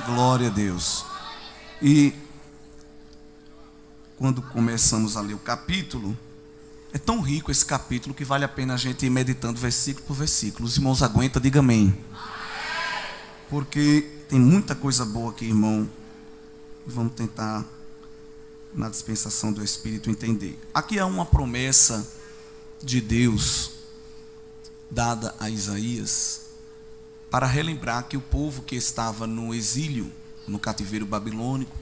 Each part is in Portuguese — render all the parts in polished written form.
Glória a Deus. E quando começamos a ler o capítulo, é tão rico esse capítulo que vale a pena a gente ir meditando versículo por versículo. Os irmãos aguentam, diga amém. Porque tem muita coisa boa aqui, irmão. Vamos tentar, na dispensação do Espírito, entender. Aqui há uma promessa de Deus dada a Isaías para relembrar que o povo que estava no exílio, no cativeiro babilônico,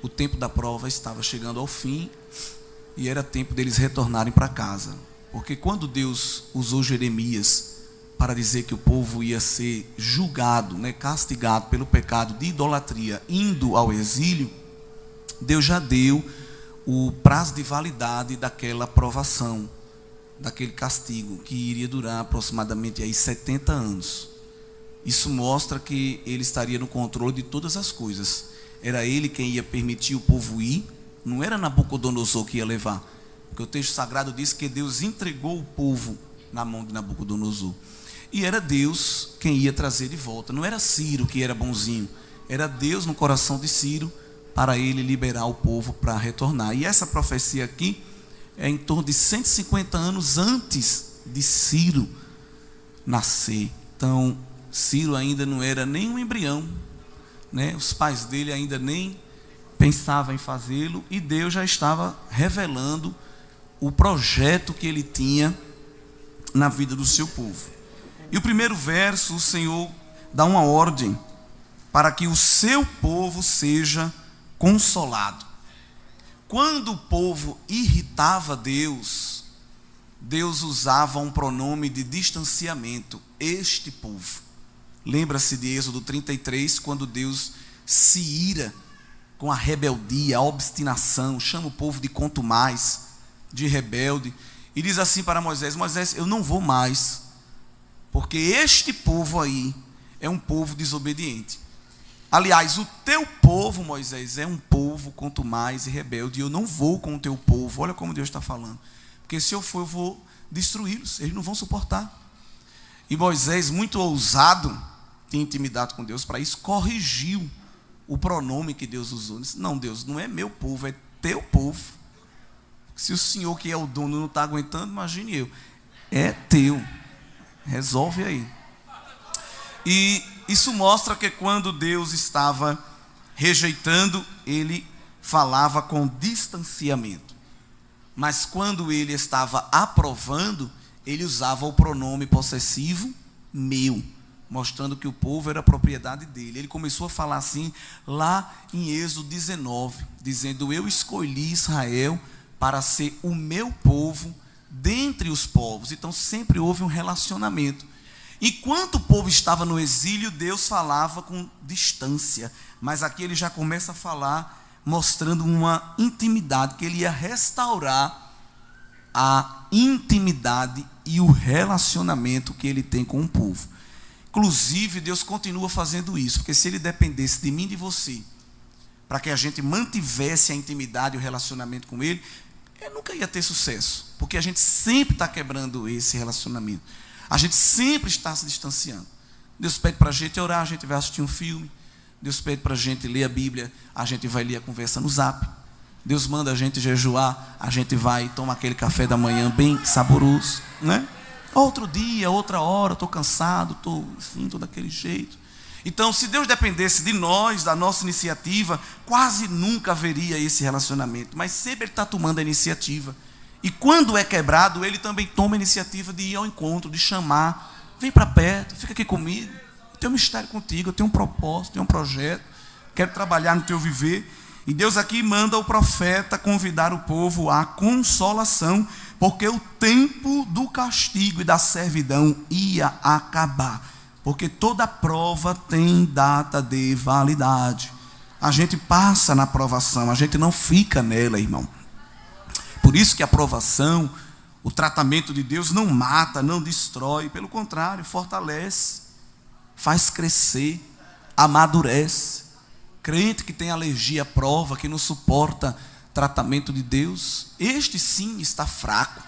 o tempo da prova estava chegando ao fim e era tempo deles retornarem para casa. Porque quando Deus usou Jeremias para dizer que o povo ia ser julgado, castigado pelo pecado de idolatria, indo ao exílio, Deus já deu o prazo de validade daquela provação, daquele castigo, que iria durar aproximadamente aí 70 anos. Isso mostra que ele estaria no controle de todas as coisas. Era ele quem ia permitir o povo ir, não era Nabucodonosor que ia levar. Porque o texto sagrado diz que Deus entregou o povo na mão de Nabucodonosor. E era Deus quem ia trazer de volta. Não era Ciro que era bonzinho. Era Deus no coração de Ciro para ele liberar o povo para retornar. E essa profecia aqui é em torno de 150 anos antes de Ciro nascer. Então, Ciro ainda não era nem um embrião, os pais dele ainda nem pensavam em fazê-lo, e Deus já estava revelando o projeto que ele tinha na vida do seu povo. E o primeiro verso, o Senhor dá uma ordem para que o seu povo seja consolado. Quando o povo irritava Deus, Deus usava um pronome de distanciamento, este povo. Lembra-se de Êxodo 33, quando Deus se ira com a rebeldia, a obstinação, chama o povo de contumaz, de rebelde, e diz assim para Moisés: Moisés, eu não vou mais, porque este povo aí é um povo desobediente. Aliás, o teu povo, Moisés, é um povo contumaz e rebelde, e eu não vou com o teu povo. Olha como Deus está falando, porque se eu for, eu vou destruí-los, eles não vão suportar. E Moisés, muito ousado, tinha intimidade com Deus para isso, corrigiu o pronome que Deus usou. Disse: não, Deus, não é meu povo, é teu povo. Se o Senhor que é o dono não está aguentando, imagine eu. É teu, resolve aí. E isso mostra que quando Deus estava rejeitando, ele falava com distanciamento. Mas quando ele estava aprovando, ele usava o pronome possessivo meu, mostrando que o povo era propriedade dele. Ele começou a falar assim lá em Êxodo 19, dizendo: eu escolhi Israel para ser o meu povo dentre os povos. Então sempre houve um relacionamento. Enquanto o povo estava no exílio, Deus falava com distância, mas aqui ele já começa a falar mostrando uma intimidade, que ele ia restaurar a intimidade e o relacionamento que ele tem com o povo. Inclusive, Deus continua fazendo isso, porque se ele dependesse de mim e de você, para que a gente mantivesse a intimidade e o relacionamento com ele, eu nunca ia ter sucesso, porque a gente sempre está quebrando esse relacionamento, a gente sempre está se distanciando. Deus pede para a gente orar, a gente vai assistir um filme. Deus pede para a gente ler a Bíblia, a gente vai ler a conversa no Zap. Deus manda a gente jejuar, a gente vai tomar aquele café da manhã bem saboroso, Outro dia, outra hora, estou cansado, estou daquele jeito. Então, se Deus dependesse de nós, da nossa iniciativa, quase nunca haveria esse relacionamento. Mas sempre Ele está tomando a iniciativa. E quando é quebrado, Ele também toma a iniciativa de ir ao encontro, de chamar: vem para perto, fica aqui comigo, eu tenho um mistério contigo, eu tenho um propósito, tenho um projeto, quero trabalhar no teu viver. E Deus aqui manda o profeta convidar o povo à consolação, porque o tempo do castigo e da servidão ia acabar, porque toda prova tem data de validade. A gente passa na provação, a gente não fica nela, irmão. Por isso que a provação, o tratamento de Deus não mata, não destrói, pelo contrário, fortalece, faz crescer, amadurece. Crente que tem alergia à prova, que não suporta tratamento de Deus, este sim está fraco.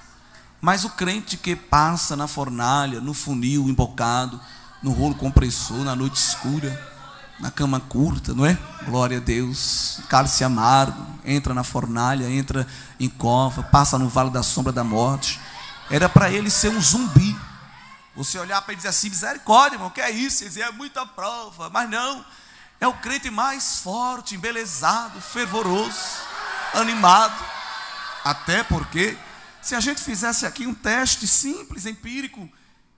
Mas o crente que passa na fornalha, no funil embocado, no rolo compressor, na noite escura, na cama curta, não é? Glória a Deus. Cálice amargo, entra na fornalha, entra em cova, passa no vale da sombra da morte. Era para ele ser um zumbi. Você olhar para ele e dizer assim: misericórdia, irmão, o que é isso? Ele dizia: é muita prova. Mas não, é o crente mais forte, embelezado, fervoroso, animado. Até porque, se a gente fizesse aqui um teste simples, empírico,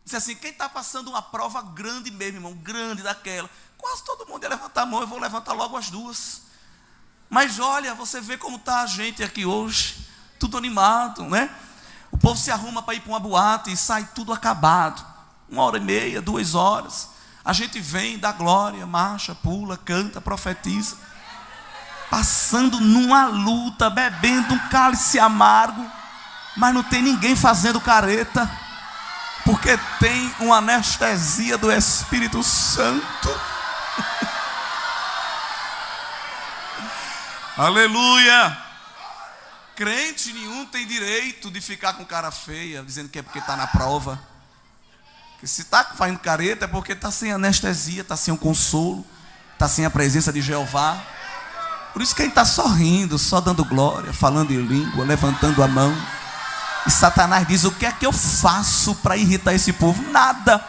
dizer assim: quem está passando uma prova grande mesmo, irmão, grande daquela, quase todo mundo ia levantar a mão. Eu vou levantar logo as duas. Mas olha, você vê como está a gente aqui hoje, tudo animado, né? O povo se arruma para ir para uma boate e sai tudo acabado. 1h30, 2 horas. A gente vem, dá glória, marcha, pula, canta, profetiza. Passando numa luta, bebendo um cálice amargo. Mas não tem ninguém fazendo careta. Porque tem uma anestesia do Espírito Santo. Aleluia! Crente nenhum tem direito de ficar com cara feia, dizendo que é porque está na prova. Que se está fazendo careta é porque está sem anestesia, está sem o consolo, está sem a presença de Jeová. Por isso que ele está sorrindo, só dando glória, falando em língua, levantando a mão. E Satanás diz: o que é que eu faço para irritar esse povo? Nada.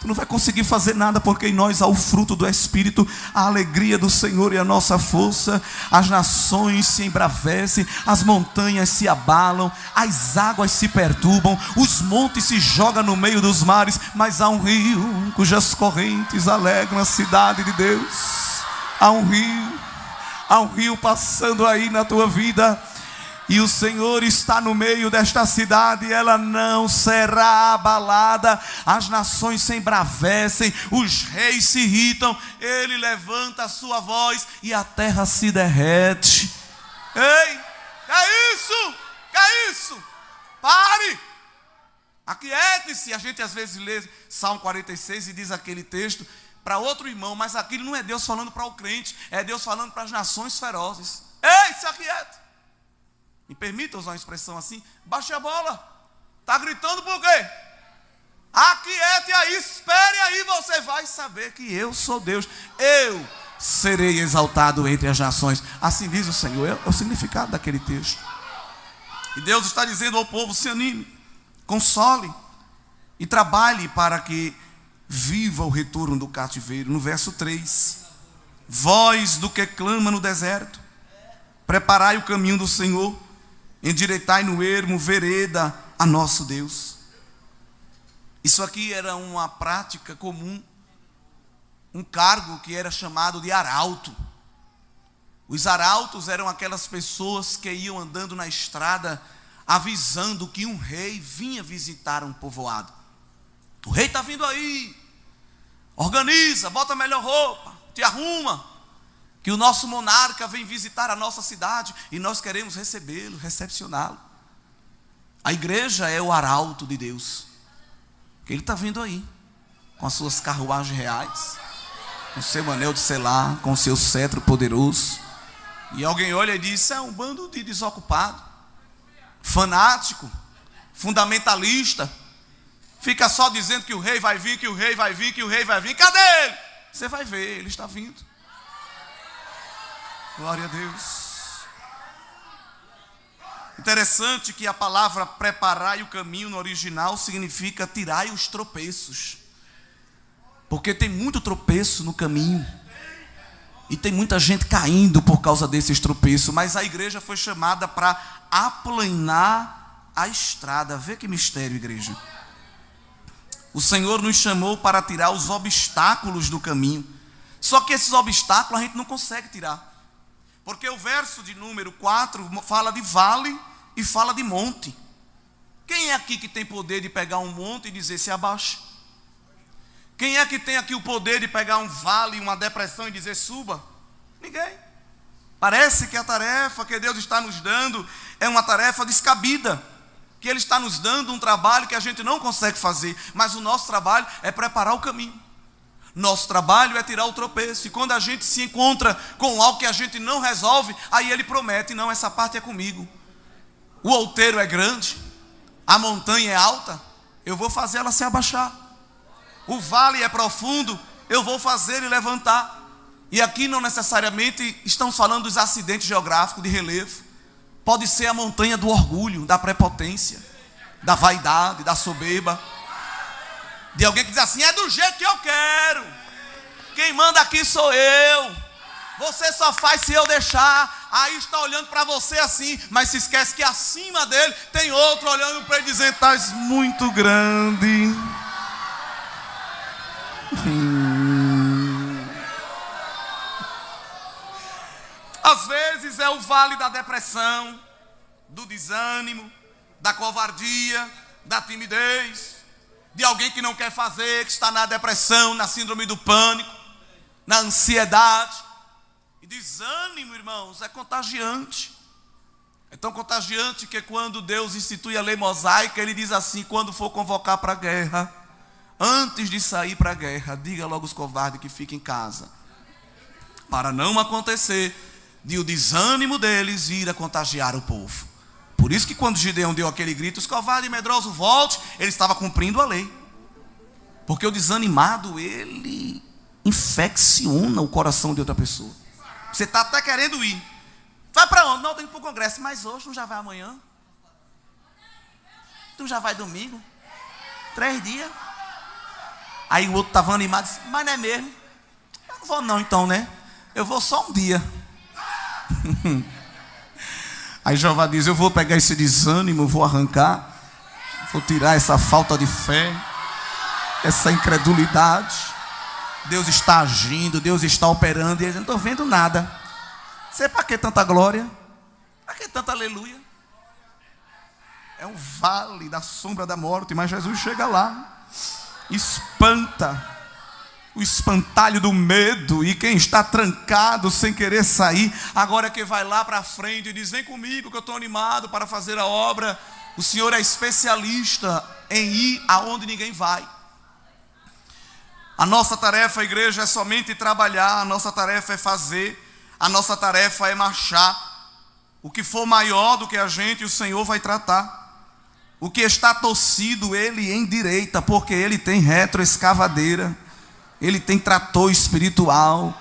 Tu não vai conseguir fazer nada, porque em nós há o fruto do Espírito, a alegria do Senhor e a nossa força. As nações se embravecem, as montanhas se abalam, as águas se perturbam, os montes se jogam no meio dos mares, mas há um rio cujas correntes alegram a cidade de Deus. Há um rio passando aí na tua vida. E o Senhor está no meio desta cidade, ela não será abalada. As nações se embravecem, os reis se irritam, ele levanta a sua voz e a terra se derrete. Ei, que é isso? Que é isso? Pare! Aquiete-se. A gente às vezes lê Salmo 46 e diz aquele texto para outro irmão, mas aquilo não é Deus falando para o crente, é Deus falando para as nações ferozes. Ei, se aquiete! Me permita usar uma expressão assim: baixe a bola. Está gritando por quê? Aquiete aí, espere aí, você vai saber que eu sou Deus. Eu serei exaltado entre as nações. Assim diz o Senhor. É o significado daquele texto. E Deus está dizendo ao povo: se anime, console e trabalhe para que viva o retorno do cativeiro. No verso 3: voz do que clama no deserto, preparai o caminho do Senhor, endireitai no ermo vereda a nosso Deus. Isso aqui era uma prática comum, um cargo que era chamado de arauto. Os arautos eram aquelas pessoas que iam andando na estrada avisando que um rei vinha visitar um povoado. O rei está vindo aí, organiza, bota a melhor roupa, te arruma, que o nosso monarca vem visitar a nossa cidade e nós queremos recebê-lo, recepcioná-lo. A igreja é o arauto de Deus. Ele está vindo aí, com as suas carruagens reais, com o seu anel de selar, com o seu cetro poderoso. E alguém olha e diz: é um bando de desocupado, fanático, fundamentalista. Fica só dizendo que o rei vai vir, que o rei vai vir, que o rei vai vir. Cadê ele? Você vai ver, ele está vindo. Glória a Deus. Interessante que a palavra preparai o caminho no original significa tirai os tropeços. Porque tem muito tropeço no caminho. E tem muita gente caindo por causa desses tropeços. Mas a igreja foi chamada para aplanar a estrada. Vê que mistério, igreja. O Senhor nos chamou para tirar os obstáculos do caminho. Só que esses obstáculos a gente não consegue tirar. Porque o verso de número 4 fala de vale e fala de monte. Quem é aqui que tem poder de pegar um monte e dizer se abaixe? Quem é que tem aqui o poder de pegar um vale, uma depressão e dizer suba? Ninguém. Parece que a tarefa que Deus está nos dando é uma tarefa descabida. Que Ele está nos dando um trabalho que a gente não consegue fazer. Mas o nosso trabalho é preparar o caminho. Nosso trabalho é tirar o tropeço. E quando a gente se encontra com algo que a gente não resolve, aí Ele promete: não, essa parte é comigo. O outeiro é grande, a montanha é alta, eu vou fazer ela se abaixar. O vale é profundo, eu vou fazer e levantar. E aqui não necessariamente estamos falando dos acidentes geográficos de relevo. Pode ser a montanha do orgulho, da prepotência, da vaidade, da soberba. De alguém que diz assim, é do jeito que eu quero. Quem manda aqui sou eu. Você só faz se eu deixar. Aí está olhando para você assim, mas se esquece que acima dele tem outro olhando para ele dizendo, estás muito grande. Às vezes é o vale da depressão, do desânimo, da covardia, da timidez, de alguém que não quer fazer, que está na depressão, na síndrome do pânico, na ansiedade. E desânimo, irmãos, é contagiante. É tão contagiante que quando Deus institui a lei mosaica, Ele diz assim, quando for convocar para a guerra, antes de sair para a guerra, diga logo aos covardes que fiquem em casa, para não acontecer de o desânimo deles vir a contagiar o povo. Por isso que quando Gideão deu aquele grito, os covardes e medrosos volte, ele estava cumprindo a lei. Porque o desanimado, ele infecciona o coração de outra pessoa. Você está até querendo ir. Vai para onde? Não, tem que ir para o congresso. Mas hoje não já vai amanhã? Tu já vai domingo? 3 dias? Aí o outro estava animado e disse, mas não é mesmo? Eu não vou não então, né? Eu vou só um dia. Aí Jeová diz, eu vou pegar esse desânimo, vou arrancar, vou tirar essa falta de fé, essa incredulidade. Deus está agindo, Deus está operando, e eu não estou vendo nada. Sei para que tanta glória? Para que tanta aleluia? É um vale da sombra da morte, mas Jesus chega lá, espanta o espantalho do medo, e quem está trancado sem querer sair, agora é que vai lá para frente e diz, vem comigo que eu estou animado para fazer a obra. O Senhor é especialista em ir aonde ninguém vai. A nossa tarefa, a igreja, é somente trabalhar, a nossa tarefa é fazer, a nossa tarefa é marchar. O que for maior do que a gente, o Senhor vai tratar. O que está torcido, Ele endireita, porque Ele tem retroescavadeira, Ele tem trator espiritual.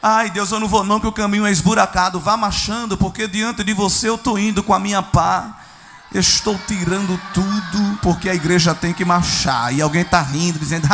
Ai Deus, eu não vou não, que o caminho é esburacado. Vá marchando, porque diante de você eu estou indo com a minha pá. Estou tirando tudo, porque a igreja tem que marchar. E alguém está rindo, dizendo,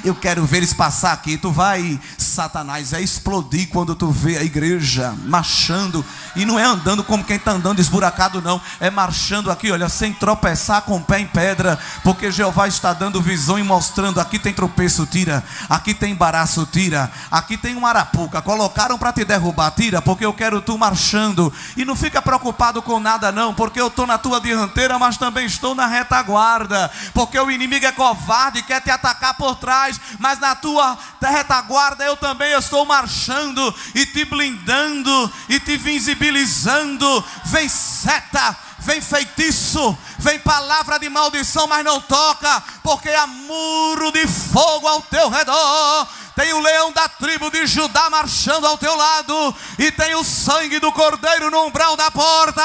eu quero ver eles passar aqui. Tu vai, Satanás, é explodir quando tu vê a igreja marchando. E não é andando como quem está andando esburacado não. É marchando aqui, olha, sem tropeçar com o pé em pedra. Porque Jeová está dando visão e mostrando, aqui tem tropeço, tira. Aqui tem embaraço, tira. Aqui tem uma arapuca, colocaram para te derrubar, tira. Porque eu quero tu marchando. E não fica preocupado com nada não, porque eu estou na tua dianteira, mas também estou na retaguarda, porque o inimigo é covarde e quer te atacar por trás, mas na tua retaguarda eu também estou marchando e te blindando e te visibilizando. Vem seta, vem feitiço, vem palavra de maldição, mas não toca, porque há muro de fogo ao teu redor. Tem o leão da tribo de Judá marchando ao teu lado, e tem o sangue do cordeiro no umbral da porta.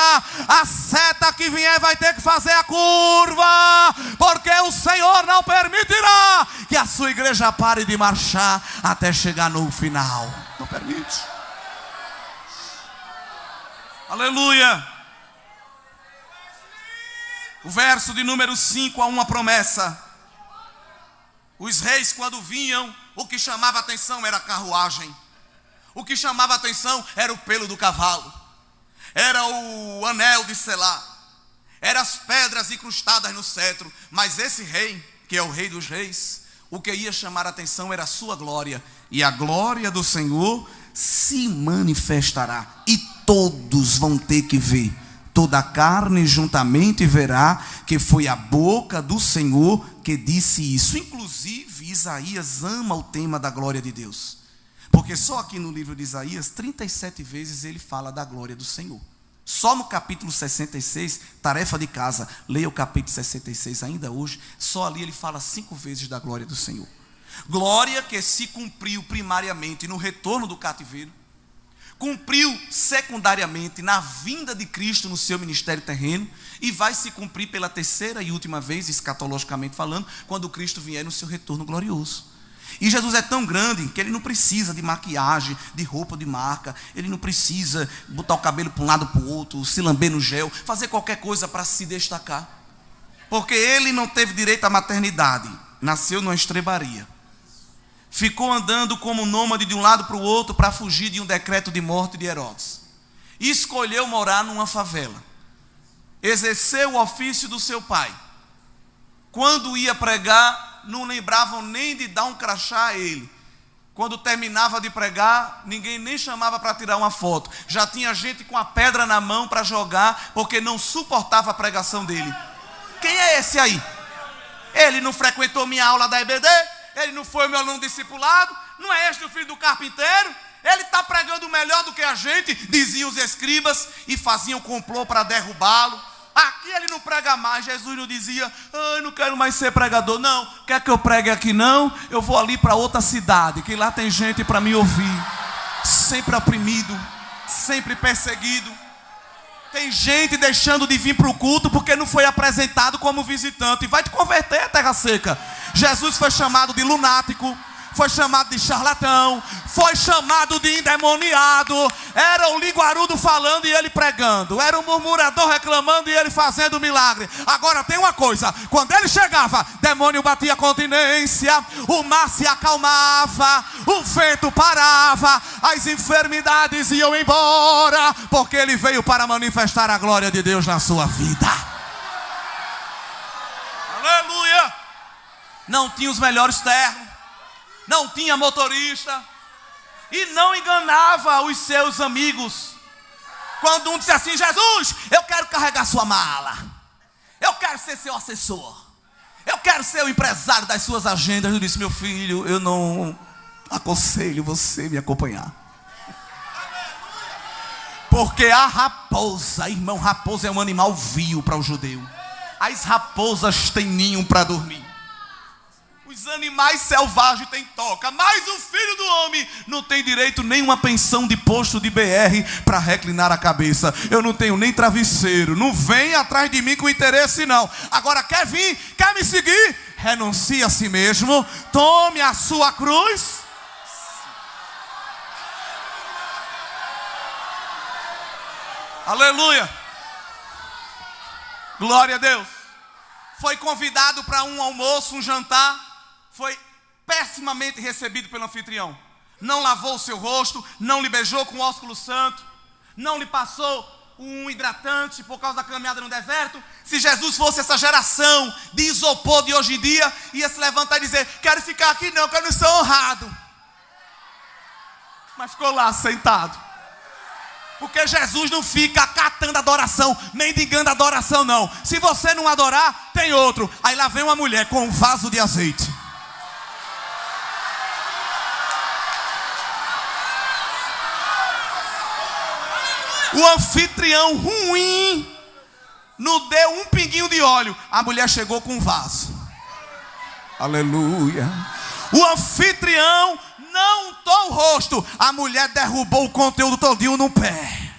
A seta que vier vai ter que fazer a curva, porque o Senhor não permitirá que a sua igreja pare de marchar até chegar no final. Não permite. Aleluia. O verso de número 5 há uma promessa. Os reis, quando vinham, o que chamava atenção era a carruagem. O que chamava atenção era o pelo do cavalo, era o anel de selar, eram as pedras incrustadas no cetro. Mas esse rei, que é o rei dos reis, o que ia chamar a atenção era a sua glória. E a glória do Senhor se manifestará, e todos vão ter que ver. Toda a carne juntamente verá que foi a boca do Senhor que disse isso. Inclusive, Isaías ama o tema da glória de Deus. Porque só aqui no livro de Isaías, 37 vezes ele fala da glória do Senhor. Só no capítulo 66, tarefa de casa, leia o capítulo 66 ainda hoje. Só ali ele fala 5 vezes da glória do Senhor. Glória que se cumpriu primariamente no retorno do cativeiro, cumpriu secundariamente na vinda de Cristo no seu ministério terreno, e vai se cumprir pela terceira e última vez, escatologicamente falando, quando Cristo vier no seu retorno glorioso. E Jesus é tão grande que ele não precisa de maquiagem, de roupa de marca. Ele não precisa botar o cabelo para um lado para o outro, se lamber no gel, fazer qualquer coisa para se destacar. Porque ele não teve direito à maternidade. Nasceu numa estrebaria. Ficou andando como nômade de um lado para o outro para fugir de um decreto de morte de Herodes. E escolheu morar numa favela. Exerceu o ofício do seu pai. Quando ia pregar, não lembravam nem de dar um crachá a ele. Quando terminava de pregar, ninguém nem chamava para tirar uma foto. Já tinha gente com a pedra na mão para jogar, porque não suportava a pregação dele. Quem é esse aí? Ele não frequentou minha aula da EBD? Ele não foi meu aluno discipulado? Não é este o filho do carpinteiro? Ele está pregando melhor do que a gente, diziam os escribas, e faziam complô para derrubá-lo. Aqui ele não prega mais. Jesus não dizia: eu não quero mais ser pregador. Não, quer que eu pregue aqui não? Eu vou ali para outra cidade, que lá tem gente para me ouvir. Sempre oprimido, sempre perseguido. Tem gente deixando de vir para o culto porque não foi apresentado como visitante. Vai te converter, terra seca. Jesus foi chamado de lunático, foi chamado de charlatão, foi chamado de endemoniado. Era o linguarudo falando e ele pregando. Era o murmurador reclamando e ele fazendo milagre. Agora tem uma coisa: quando ele chegava, demônio batia continência, o mar se acalmava, o vento parava, as enfermidades iam embora, porque ele veio para manifestar a glória de Deus na sua vida. Aleluia! Não tinha os melhores ternos, não tinha motorista, e não enganava os seus amigos. Quando um disse assim: Jesus, eu quero carregar sua mala, eu quero ser seu assessor, eu quero ser o empresário das suas agendas. Eu disse: meu filho, eu não aconselho você me acompanhar. Porque a raposa, irmão, raposa é um animal vil para o judeu. As raposas têm ninho para dormir. Os animais selvagens têm toca, mas o filho do homem não tem direito nem uma pensão de posto de BR para reclinar a cabeça. Eu não tenho nem travesseiro. Não vem atrás de mim com interesse não. Agora quer vir, quer me seguir? Renuncie a si mesmo, tome a sua cruz. Aleluia. Glória a Deus. Foi convidado para um almoço, um jantar. Foi pessimamente recebido pelo anfitrião. Não lavou o seu rosto, não lhe beijou com ósculo santo, não lhe passou um hidratante por causa da caminhada no deserto. Se Jesus fosse essa geração de isopor de hoje em dia, ia se levantar e dizer: quero ficar aqui não, que eu não sou honrado. Mas ficou lá sentado. Porque Jesus não fica catando adoração, mendigando adoração não. Se você não adorar, tem outro. Aí lá vem uma mulher com um vaso de azeite. O anfitrião ruim não deu um pinguinho de óleo. A mulher chegou com um vaso. Aleluia. O anfitrião não untou o rosto. A mulher derrubou o conteúdo todinho no pé.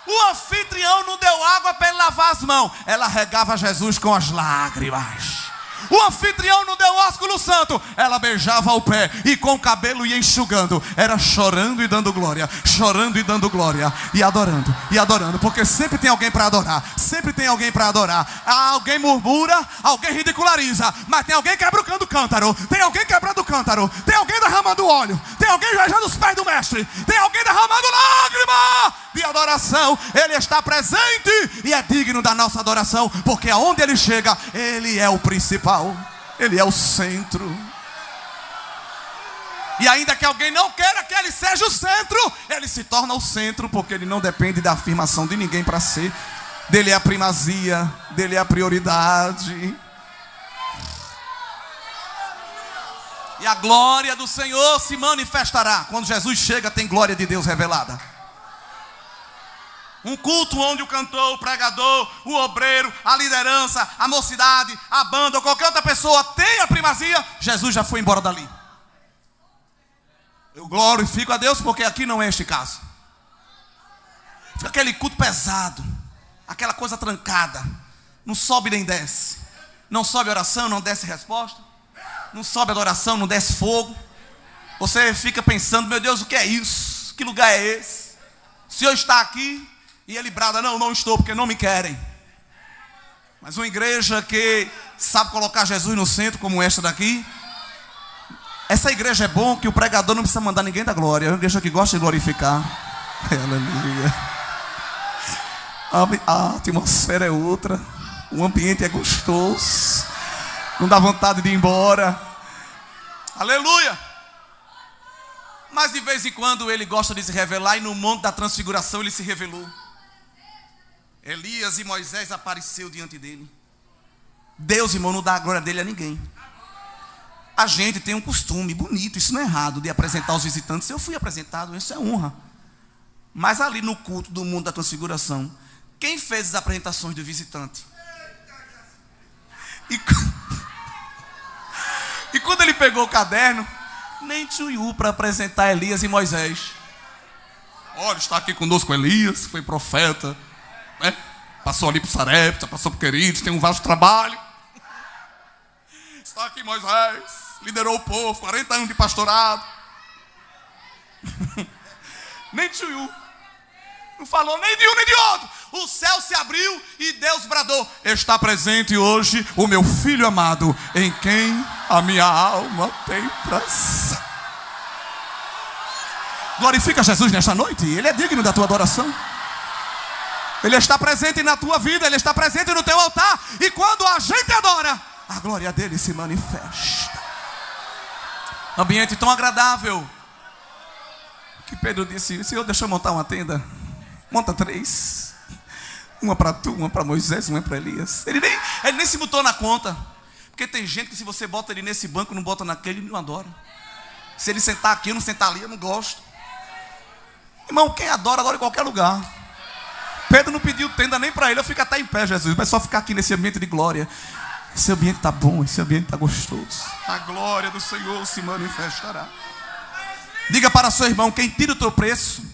O anfitrião não deu água para ele lavar as mãos. Ela regava Jesus com as lágrimas. O anfitrião não deu ósculo santo. Ela beijava o pé e com o cabelo ia enxugando. Era chorando e dando glória, chorando e dando glória, e adorando, porque sempre tem alguém para adorar. Sempre tem alguém para adorar. Alguém murmura, alguém ridiculariza, mas tem alguém quebrando o cântaro. Tem alguém quebrando o cântaro. Tem alguém derramando óleo. Tem alguém beijando os pés do mestre. Tem alguém derramando lágrima de adoração. Ele está presente e é digno da nossa adoração, porque aonde ele chega, ele é o principal. Ele é o centro. E ainda que alguém não queira que ele seja o centro, ele se torna o centro, porque ele não depende da afirmação de ninguém para ser. Dele é a primazia, dele é a prioridade. E a glória do Senhor se manifestará. Quando Jesus chega, tem glória de Deus revelada. Um culto onde o cantor, o pregador, o obreiro, a liderança, a mocidade, a banda ou qualquer outra pessoa tem a primazia, Jesus já foi embora dali. Eu glorifico a Deus porque aqui não é este caso. Fica aquele culto pesado, aquela coisa trancada, não sobe nem desce. Não sobe oração, não desce resposta. não sobe adoração, não desce fogo. Você fica pensando, meu Deus, o que é isso? Que lugar é esse? O Senhor está aqui e ele brada, não estou porque não me querem. Mas uma igreja que sabe colocar Jesus no centro, como esta daqui, essa igreja é bom que o pregador não precisa mandar ninguém da glória. É uma igreja que gosta de glorificar. Aleluia. A atmosfera é outra, o ambiente é gostoso, não dá vontade de ir embora. Aleluia. Mas de vez em quando ele gosta de se revelar, e no monte da transfiguração ele se revelou. Elias e Moisés apareceu diante dele. Deus, irmão, não dá a glória dele a ninguém. A gente tem um costume bonito, isso não é errado, de apresentar os visitantes. Eu fui apresentado, isso é honra. Mas ali no culto do mundo da transfiguração, quem fez as apresentações do visitante? E quando ele pegou o caderno, nem tchuiu para apresentar Elias e Moisés. Olha, está aqui conosco Elias, foi profeta, né? Passou ali por Sarepta, passou por Queridos, tem um vasto trabalho. Está aqui Moisés, liderou o povo, 40 anos de pastorado. Nem tchuiu. Não falou nem de um nem de outro. O céu se abriu e Deus bradou: está presente hoje o meu filho amado, em quem a minha alma tem prazer. Glorifica Jesus nesta noite. Ele é digno da tua adoração. Ele está presente na tua vida, ele está presente no teu altar. E quando a gente adora, a glória dele se manifesta. Ambiente tão agradável que Pedro disse: Senhor, deixa eu montar uma tenda. Monta 3. Uma para tu, uma para Moisés, uma para Elias. Ele nem se botou na conta. Porque tem gente que se você bota ele nesse banco, não bota naquele, ele não adora. Se ele sentar aqui, eu não sentar ali, eu não gosto. Irmão, quem adora, adora em qualquer lugar. Pedro não pediu tenda nem para ele. Eu fico até em pé, Jesus. Mas só ficar aqui nesse ambiente de glória. Esse ambiente está bom, esse ambiente está gostoso. A glória do Senhor se manifestará. Diga para seu irmão: quem tira o teu preço,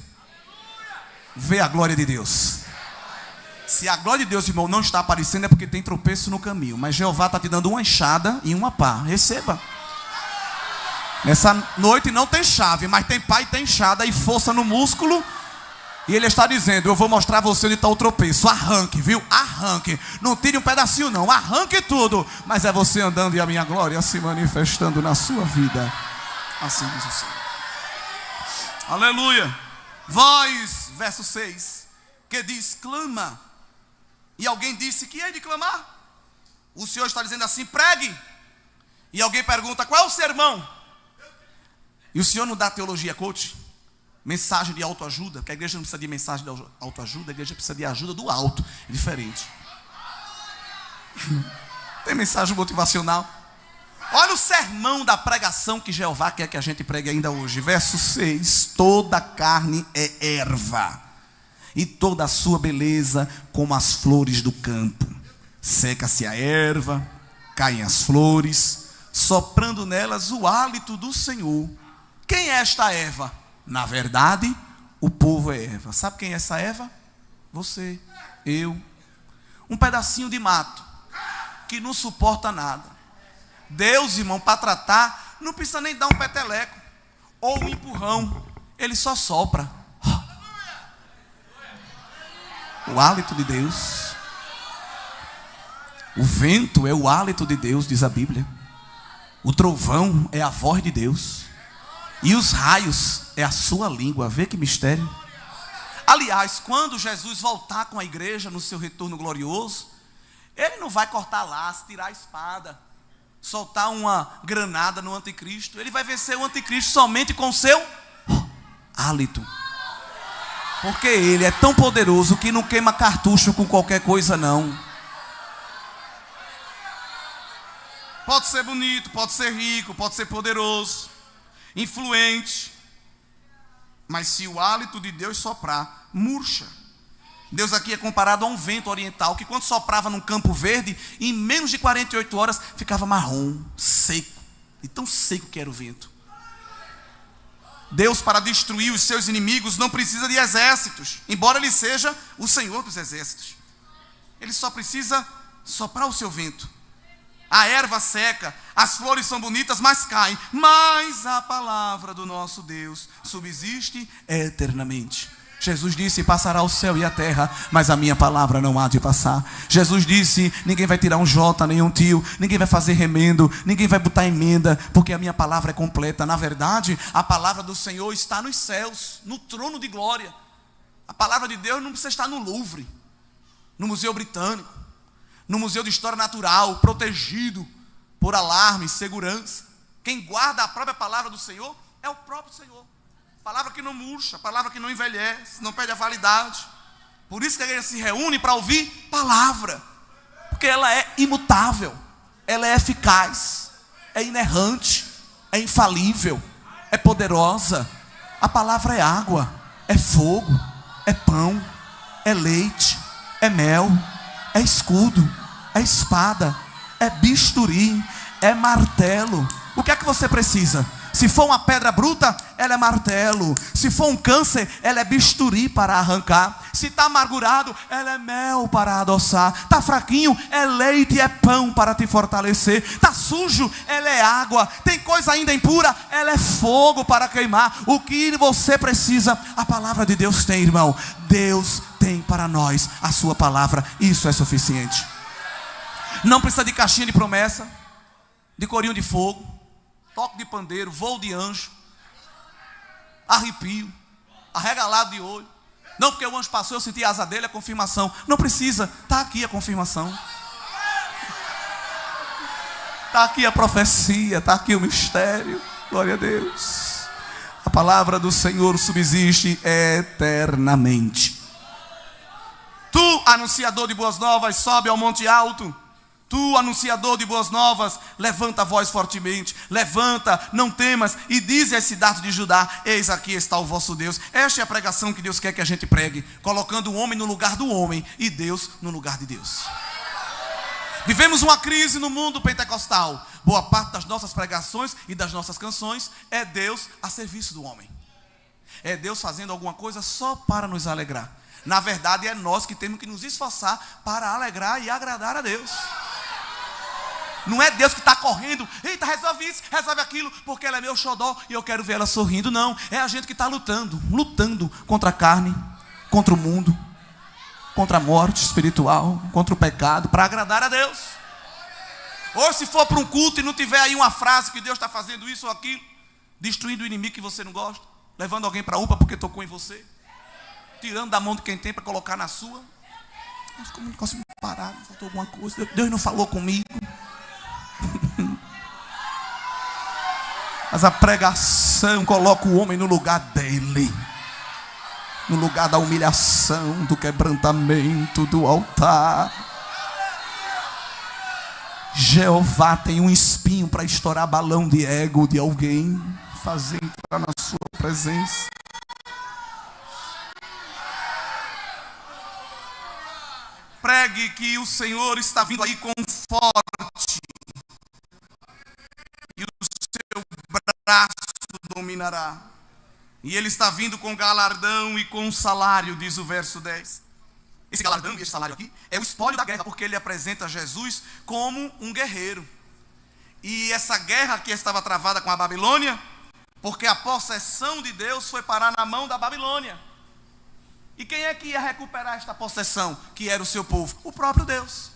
vê a glória de Deus. Se a glória de Deus, irmão, não está aparecendo, é porque tem tropeço no caminho. Mas Jeová está te dando uma enxada e uma pá. Receba. Nessa noite não tem chave, mas tem pá e tem enxada e força no músculo. E ele está dizendo: eu vou mostrar a você onde está o tropeço. Arranque, viu? Arranque. Não tire um pedacinho não, arranque tudo. Mas é você andando e a minha glória se manifestando na sua vida. Assim diz o Senhor. Aleluia. Vós, verso 6, que diz: clama. E alguém disse: que hei de clamar? O Senhor está dizendo assim: pregue. E alguém pergunta: qual é o sermão? E o Senhor não dá teologia coach, mensagem de autoajuda, porque a igreja não precisa de mensagem de autoajuda, a igreja precisa de ajuda do alto. É diferente. Tem mensagem motivacional. Olha o sermão da pregação que Jeová quer que a gente pregue ainda hoje. Verso 6: toda carne é erva, e toda a sua beleza como as flores do campo. Seca-se a erva, caem as flores, soprando nelas o hálito do Senhor. Quem é esta erva? Na verdade, o povo é erva. Sabe quem é essa erva? Você, eu. Um pedacinho de mato que não suporta nada. Deus, irmão, para tratar, não precisa nem dar um peteleco ou um empurrão. Ele só sopra. O hálito de Deus. O vento é o hálito de Deus, diz a Bíblia. O trovão é a voz de Deus. E os raios é a sua língua. Vê que mistério. Aliás, quando Jesus voltar com a igreja no seu retorno glorioso, ele não vai cortar laço, tirar a espada, soltar uma granada no anticristo. Ele vai vencer o anticristo somente com o seu hálito. Porque ele é tão poderoso que não queima cartucho com qualquer coisa não. Pode ser bonito, pode ser rico, pode ser poderoso, influente, mas se o hálito de Deus soprar, murcha. Deus aqui é comparado a um vento oriental, que quando soprava num campo verde, em menos de 48 horas, ficava marrom, seco, e tão seco que era o vento. Deus, para destruir os seus inimigos, não precisa de exércitos, embora Ele seja o Senhor dos exércitos. Ele só precisa soprar o seu vento. A erva seca, as flores são bonitas, mas caem. Mas a palavra do nosso Deus subsiste eternamente. Jesus disse: passará o céu e a terra, mas a minha palavra não há de passar. Jesus disse: ninguém vai tirar um jota, nem um tio, ninguém vai fazer remendo, ninguém vai botar emenda, porque a minha palavra é completa. Na verdade, a palavra do Senhor está nos céus, no trono de glória. A palavra de Deus não precisa estar no Louvre, no Museu Britânico, no Museu de História Natural, protegido por alarme e segurança. Quem guarda a própria palavra do Senhor é o próprio Senhor. Palavra que não murcha, palavra que não envelhece, não perde a validade. Por isso que a igreja se reúne para ouvir palavra, porque ela é imutável, ela é eficaz, é inerrante, é infalível, é poderosa. A palavra é água, é fogo, é pão, é leite, é mel, é escudo, é espada, é bisturi, é martelo. O que é que você precisa? Se for uma pedra bruta, ela é martelo. Se for um câncer, ela é bisturi para arrancar. Se está amargurado, ela é mel para adoçar. Está fraquinho, é leite e é pão para te fortalecer. Está sujo, ela é água. Tem coisa ainda impura, ela é fogo para queimar. O que você precisa, a palavra de Deus tem, irmão. Deus tem para nós a sua palavra. Isso é suficiente. Não precisa de caixinha de promessa, de corinho de fogo, toque de pandeiro, voo de anjo, arrepio, arregalado de olho. Não, porque o anjo passou, eu senti a asa dele, a confirmação. Não precisa, está aqui a confirmação. Está aqui a profecia, está aqui o mistério. Glória a Deus. A palavra do Senhor subsiste eternamente. Tu, anunciador de boas novas, sobe ao monte alto. Tu, anunciador de boas novas, levanta a voz fortemente. Levanta, não temas, e dize às cidades de Judá: eis aqui está o vosso Deus. Esta é a pregação que Deus quer que a gente pregue, colocando o homem no lugar do homem e Deus no lugar de Deus. Vivemos uma crise no mundo pentecostal. Boa parte das nossas pregações e das nossas canções é Deus a serviço do homem. É Deus fazendo alguma coisa só para nos alegrar. Na verdade, é nós que temos que nos esforçar para alegrar e agradar a Deus. Não é Deus que está correndo: eita, resolve isso, resolve aquilo, porque ela é meu xodó e eu quero ver ela sorrindo. Não, é a gente que está lutando contra a carne, contra o mundo, contra a morte espiritual, contra o pecado, para agradar a Deus. Ou se for para um culto e não tiver aí uma frase que Deus está fazendo isso ou aquilo, destruindo o inimigo que você não gosta, levando alguém para a UPA porque tocou em você, tirando da mão de quem tem para colocar na sua. Mas como não consigo parar, faltou alguma coisa, Deus não falou comigo. Mas a pregação coloca o homem no lugar dele, no lugar da humilhação, do quebrantamento, do altar. Jeová tem um espinho para estourar balão de ego de alguém, fazer entrar na sua presença. Pregue que o Senhor está vindo aí com forte, e o seu braço dominará. E ele está vindo com galardão e com salário, diz o verso 10. Esse galardão e esse salário aqui é o espólio da guerra, porque ele apresenta Jesus como um guerreiro. E essa guerra que estava travada com a Babilônia, porque a possessão de Deus foi parar na mão da Babilônia. E quem é que ia recuperar esta possessão? Que era o seu povo, o próprio Deus.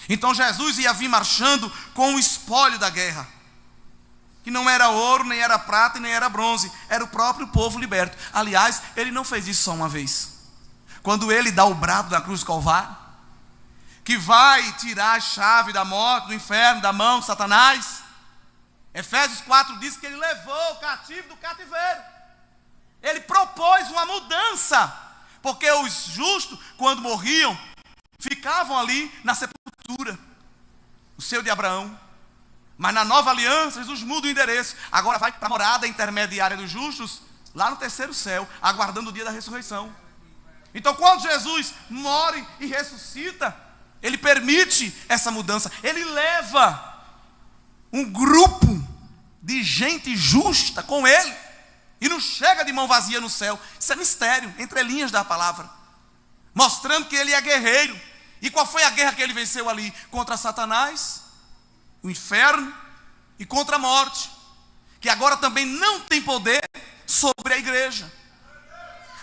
Então Jesus ia vir marchando com o espólio da guerra, que não era ouro, nem era prata e nem era bronze, era o próprio povo liberto. Aliás, ele não fez isso só uma vez. Quando ele dá o brado na cruz do Calvário, que vai tirar a chave da morte, do inferno, da mão de Satanás, Efésios 4 diz que ele levou o cativo do cativeiro. Ele propôs uma mudança, porque os justos, quando morriam, ficavam ali na sepultura, o seio de Abraão. Mas na nova aliança, Jesus muda o endereço. Agora vai para a morada intermediária dos justos, lá no terceiro céu, aguardando o dia da ressurreição. Então quando Jesus morre e ressuscita, ele permite essa mudança. Ele leva um grupo de gente justa com ele, e não chega de mão vazia no céu. Isso é mistério, entre linhas da palavra, mostrando que ele é guerreiro. E qual foi a guerra que ele venceu ali? Contra Satanás o inferno e contra a morte, que agora também não tem poder sobre a igreja.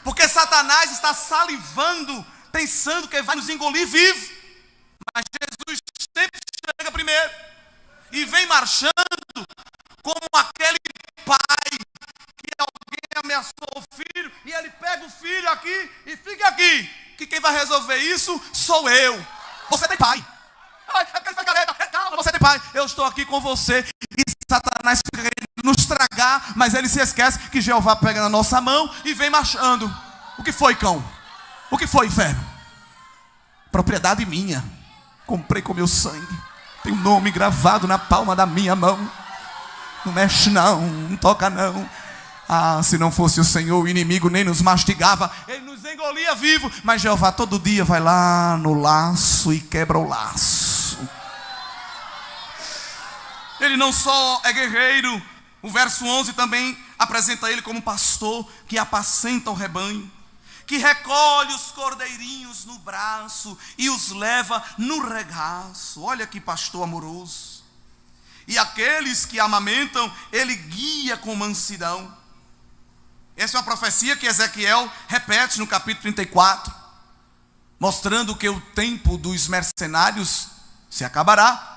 Porque Satanás está salivando, pensando que vai nos engolir vivo. Mas Jesus sempre chega primeiro e vem marchando como aquele pai que alguém ameaçou o filho e ele pega o filho aqui e fica aqui, que quem vai resolver isso sou eu. Você tem pai. Calma, você tem pai. Eu estou aqui com você. E Satanás fica querendo nos tragar, mas ele se esquece que Jeová pega na nossa mão e vem marchando. O que foi, cão? O que foi, inferno? Propriedade minha. Comprei com meu sangue. Tem um nome gravado na palma da minha mão. Não mexe não, não toca não. Ah, se não fosse o Senhor, o inimigo nem nos mastigava, ele nos engolia vivo. Mas Jeová todo dia vai lá no laço e quebra o laço. Ele não só é guerreiro, o verso 11 também apresenta ele como pastor que apacenta o rebanho, que recolhe os cordeirinhos no braço e os leva no regaço. Olha que pastor amoroso. E aqueles que amamentam, ele guia com mansidão. Essa é uma profecia que Ezequiel repete no capítulo 34, mostrando que o tempo dos mercenários se acabará.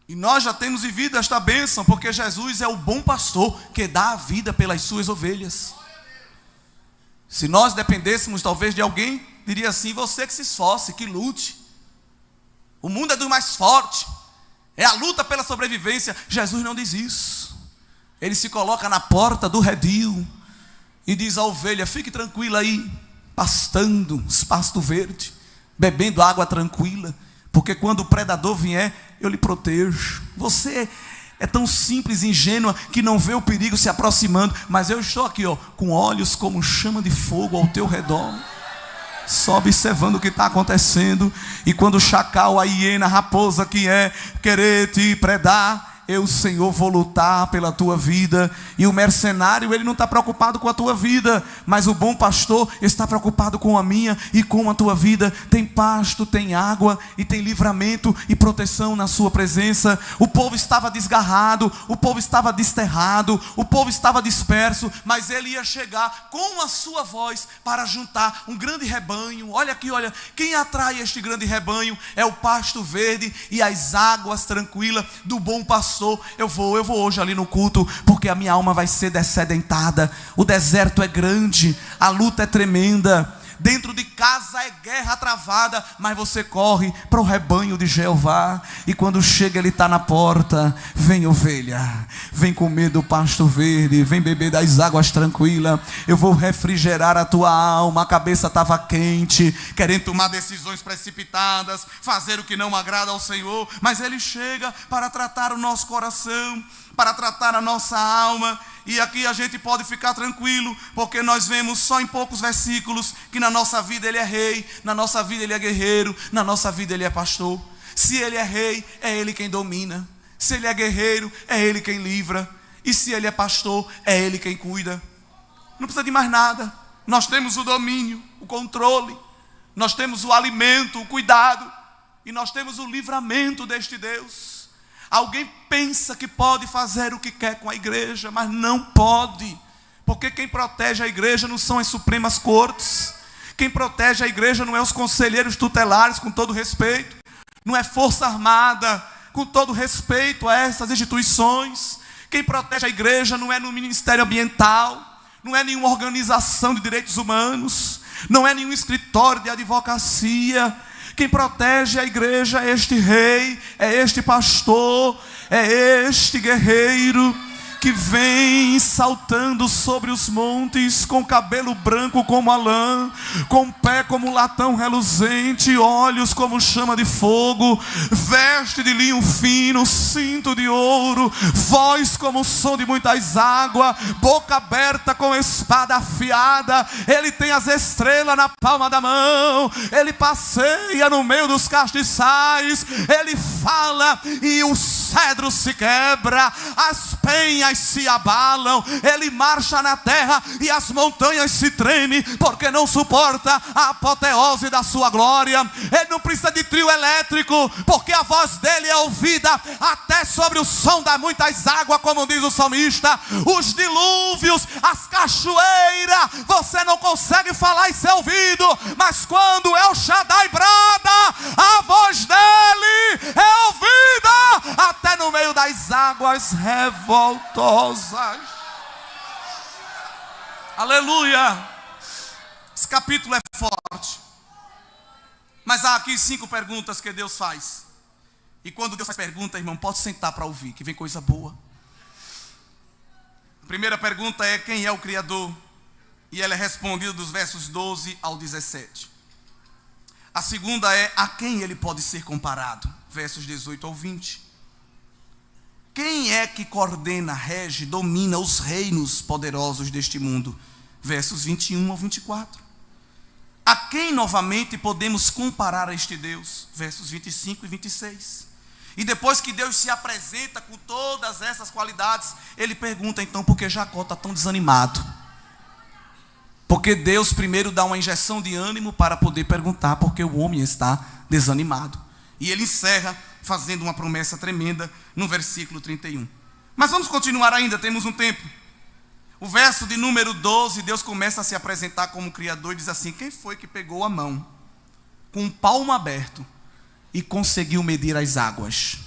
E nós já temos vivido esta bênção, porque Jesus é o bom pastor que dá a vida pelas suas ovelhas. Se nós dependêssemos talvez de alguém, diria assim: você que se esforce, que lute. O mundo é do mais forte, é a luta pela sobrevivência. Jesus não diz isso. Ele se coloca na porta do redil e diz à ovelha: fique tranquila aí, pastando pasto verde, bebendo água tranquila, porque quando o predador vier, eu lhe protejo. Você é tão simples e ingênua que não vê o perigo se aproximando, mas eu estou aqui, com olhos como chama de fogo ao teu redor, só observando o que está acontecendo. E quando o chacal, a hiena, a raposa que é querer te predar, eu, Senhor, vou lutar pela tua vida. E o mercenário, ele não está preocupado com a tua vida, mas o bom pastor está preocupado com a minha e com a tua vida. Tem pasto, tem água e tem livramento e proteção na sua presença. O povo estava desgarrado, o povo estava desterrado, o povo estava disperso, mas ele ia chegar com a sua voz para juntar um grande rebanho. Olha aqui, olha, quem atrai este grande rebanho é o pasto verde e as águas tranquilas do bom pastor. Eu vou hoje ali no culto, porque a minha alma vai ser dessedentada. O deserto é grande, a luta é tremenda, dentro de casa é guerra travada, mas você corre para o rebanho de Jeová. E quando chega, ele está na porta. Vem, ovelha, vem comer do pasto verde, vem beber das águas tranquilas. Eu vou refrigerar a tua alma. A cabeça estava quente, querendo tomar decisões precipitadas, fazer o que não agrada ao Senhor, mas ele chega para tratar o nosso coração, para tratar a nossa alma. E aqui a gente pode ficar tranquilo, porque nós vemos só em poucos versículos que na nossa vida ele é rei, na nossa vida ele é guerreiro, na nossa vida ele é pastor. Se ele é rei, é ele quem domina. Se ele é guerreiro, é ele quem livra. E se ele é pastor, é ele quem cuida. Não precisa de mais nada. Nós temos o domínio, o controle, nós temos o alimento, o cuidado, e nós temos o livramento deste Deus. Alguém pensa que pode fazer o que quer com a igreja, mas não pode, porque quem protege a igreja não são as supremas cortes, quem protege a igreja não é os conselheiros tutelares, com todo respeito, não é força armada, com todo respeito a essas instituições. Quem protege a igreja não é no Ministério Ambiental, não é nenhuma organização de direitos humanos, não é nenhum escritório de advocacia. Quem protege a igreja é este rei, é este pastor, é este guerreiro que vem saltando sobre os montes, com cabelo branco como a lã, com pé como latão reluzente, olhos como chama de fogo, veste de linho fino, cinto de ouro, voz como o som de muitas águas, boca aberta com espada afiada. Ele tem as estrelas na palma da mão, ele passeia no meio dos castiçais, ele fala e o cedro se quebra, as penhas montanhas se abalam. Ele marcha na terra e as montanhas se tremem, porque não suporta a apoteose da sua glória. Ele não precisa de trio elétrico, porque a voz dele é ouvida até sobre o som das muitas águas, como diz o salmista. Os dilúvios, as cachoeiras, você não consegue falar e ser ouvido, mas quando El Shaddai brada, a voz dele é ouvida até no meio das águas revoltosas. Aleluia. Esse capítulo é forte, mas há aqui 5 perguntas que Deus faz. E quando Deus faz pergunta, irmão, pode sentar para ouvir, que vem coisa boa. A primeira pergunta é: quem é o Criador? E ela é respondida dos versos 12 ao 17. A segunda é: a quem ele pode ser comparado? Versos 18 ao 20. Quem é que coordena, rege, domina os reinos poderosos deste mundo? Versos 21 ao 24. A quem novamente podemos comparar a este Deus? Versos 25 e 26. E depois que Deus se apresenta com todas essas qualidades, ele pergunta então por que Jacó está tão desanimado. Porque Deus primeiro dá uma injeção de ânimo para poder perguntar por que o homem está desanimado. E ele encerra fazendo uma promessa tremenda no versículo 31. Mas vamos continuar ainda, temos um tempo. O verso de número 12, Deus começa a se apresentar como Criador e diz assim: quem foi que pegou a mão com o palmo aberto e conseguiu medir as águas?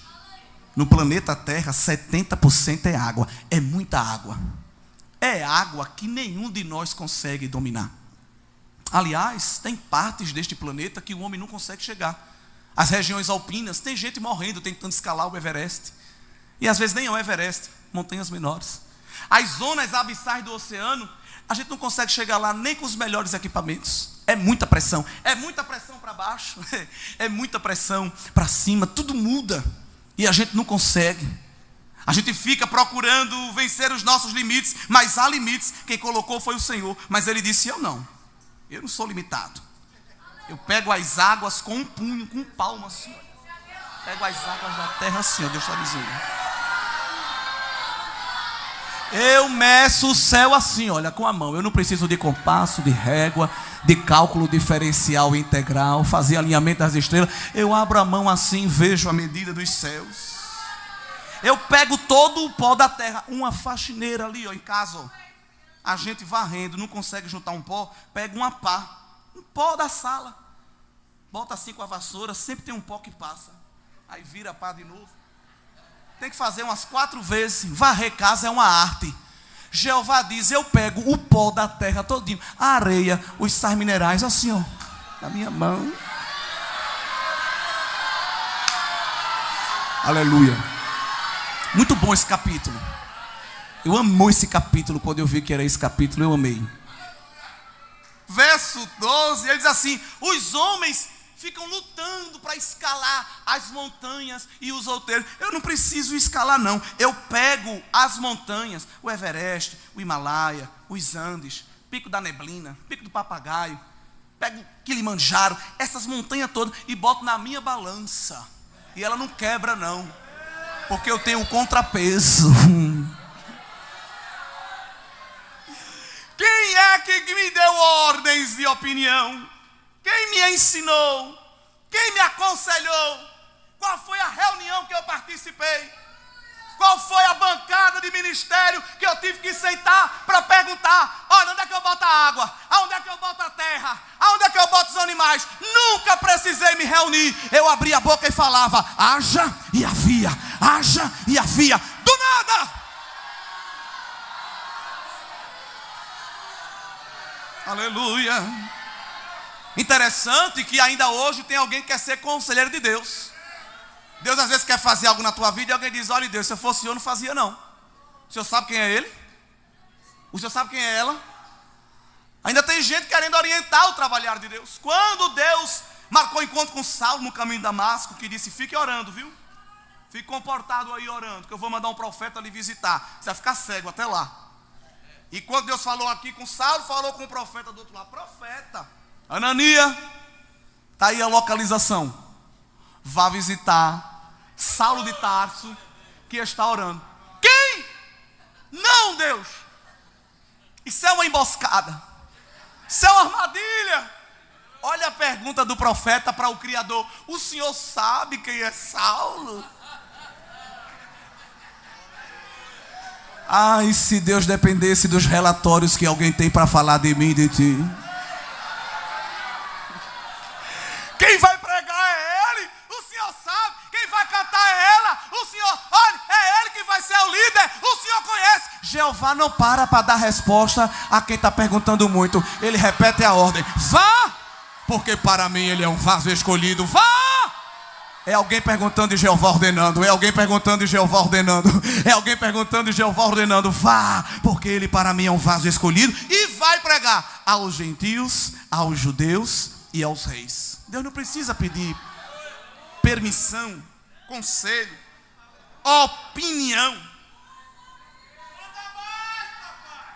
No planeta Terra, 70% é água. É muita água. É água que nenhum de nós consegue dominar. Aliás, tem partes deste planeta que o homem não consegue chegar. As regiões alpinas, tem gente morrendo tentando escalar o Everest. E às vezes nem é o Everest, montanhas menores. As zonas abissais do oceano, a gente não consegue chegar lá nem com os melhores equipamentos. É muita pressão para baixo, é muita pressão para cima, tudo muda. E a gente não consegue. A gente fica procurando vencer os nossos limites, mas há limites. Quem colocou foi o Senhor, mas Ele disse: eu não sou limitado. Eu pego as águas com um punho, com um palmo assim. Pego as águas da terra assim, Deus está dizendo. Eu meço o céu assim, olha, com a mão. Eu não preciso de compasso, de régua, de cálculo diferencial integral, fazer alinhamento das estrelas. Eu abro a mão assim, vejo a medida dos céus. Eu pego todo o pó da terra. Uma faxineira ali, ó, em casa, ó, a gente varrendo, não consegue juntar um pó, pega uma pá, um pó da sala, bota assim com a vassoura, sempre tem um pó que passa, aí vira a pá de novo. Tem que fazer umas 4 vezes. Varrer casa é uma arte. Jeová diz: eu pego o pó da terra todinho, a areia, os sais minerais, assim, ó, na minha mão. Aleluia. Muito bom esse capítulo. Eu amo esse capítulo. Quando eu vi que era esse capítulo, eu amei. Verso 12, ele diz assim: os homens ficam lutando para escalar as montanhas e os outeiros. Eu não preciso escalar não. Eu pego as montanhas, o Everest, o Himalaia, os Andes, Pico da Neblina, Pico do Papagaio, pego Kilimanjaro, essas montanhas todas e boto na minha balança. E ela não quebra não, porque eu tenho um contrapeso. Quem é que me deu ordens de opinião? Quem me ensinou? Quem me aconselhou? Qual foi a reunião que eu participei? Qual foi a bancada de ministério que eu tive que sentar para perguntar: olha, onde é que eu boto a água? Aonde é que eu boto a terra? Aonde é que eu boto os animais? Nunca precisei me reunir. Eu abria a boca e falava: haja e havia, haja e havia. Do nada! Aleluia. Interessante que ainda hoje tem alguém que quer ser conselheiro de Deus. Deus às vezes quer fazer algo na tua vida e alguém diz: olha, Deus, se eu fosse eu não fazia não. O senhor sabe quem é ele? O senhor sabe quem é ela? Ainda tem gente querendo orientar o trabalhar de Deus. Quando Deus marcou encontro com Saulo no caminho de Damasco, que disse: fique orando, viu? Fique comportado aí orando, que eu vou mandar um profeta lhe visitar. Você vai ficar cego até lá. E quando Deus falou aqui com Saulo, falou com o profeta do outro lado: profeta Anania, está aí a localização. Vá visitar Saulo de Tarso, que está orando. Quem? Não, Deus. Isso é uma emboscada. Isso é uma armadilha. Olha a pergunta do profeta para o Criador. O Senhor sabe quem é Saulo? Ai, se Deus dependesse dos relatórios que alguém tem para falar de mim e de ti. Quem vai pregar é Ele. O Senhor sabe. Quem vai cantar é ela. O Senhor, olha, é Ele que vai ser o líder. O Senhor conhece. Jeová não para dar resposta a quem está perguntando muito. Ele repete a ordem. Vá, porque para mim Ele é um vaso escolhido. Vá. É alguém perguntando e Jeová ordenando. É alguém perguntando e Jeová ordenando. É alguém perguntando e Jeová ordenando. Vá, porque Ele para mim é um vaso escolhido. E vai pregar aos gentios, aos judeus e aos reis. Deus não precisa pedir permissão, conselho, opinião.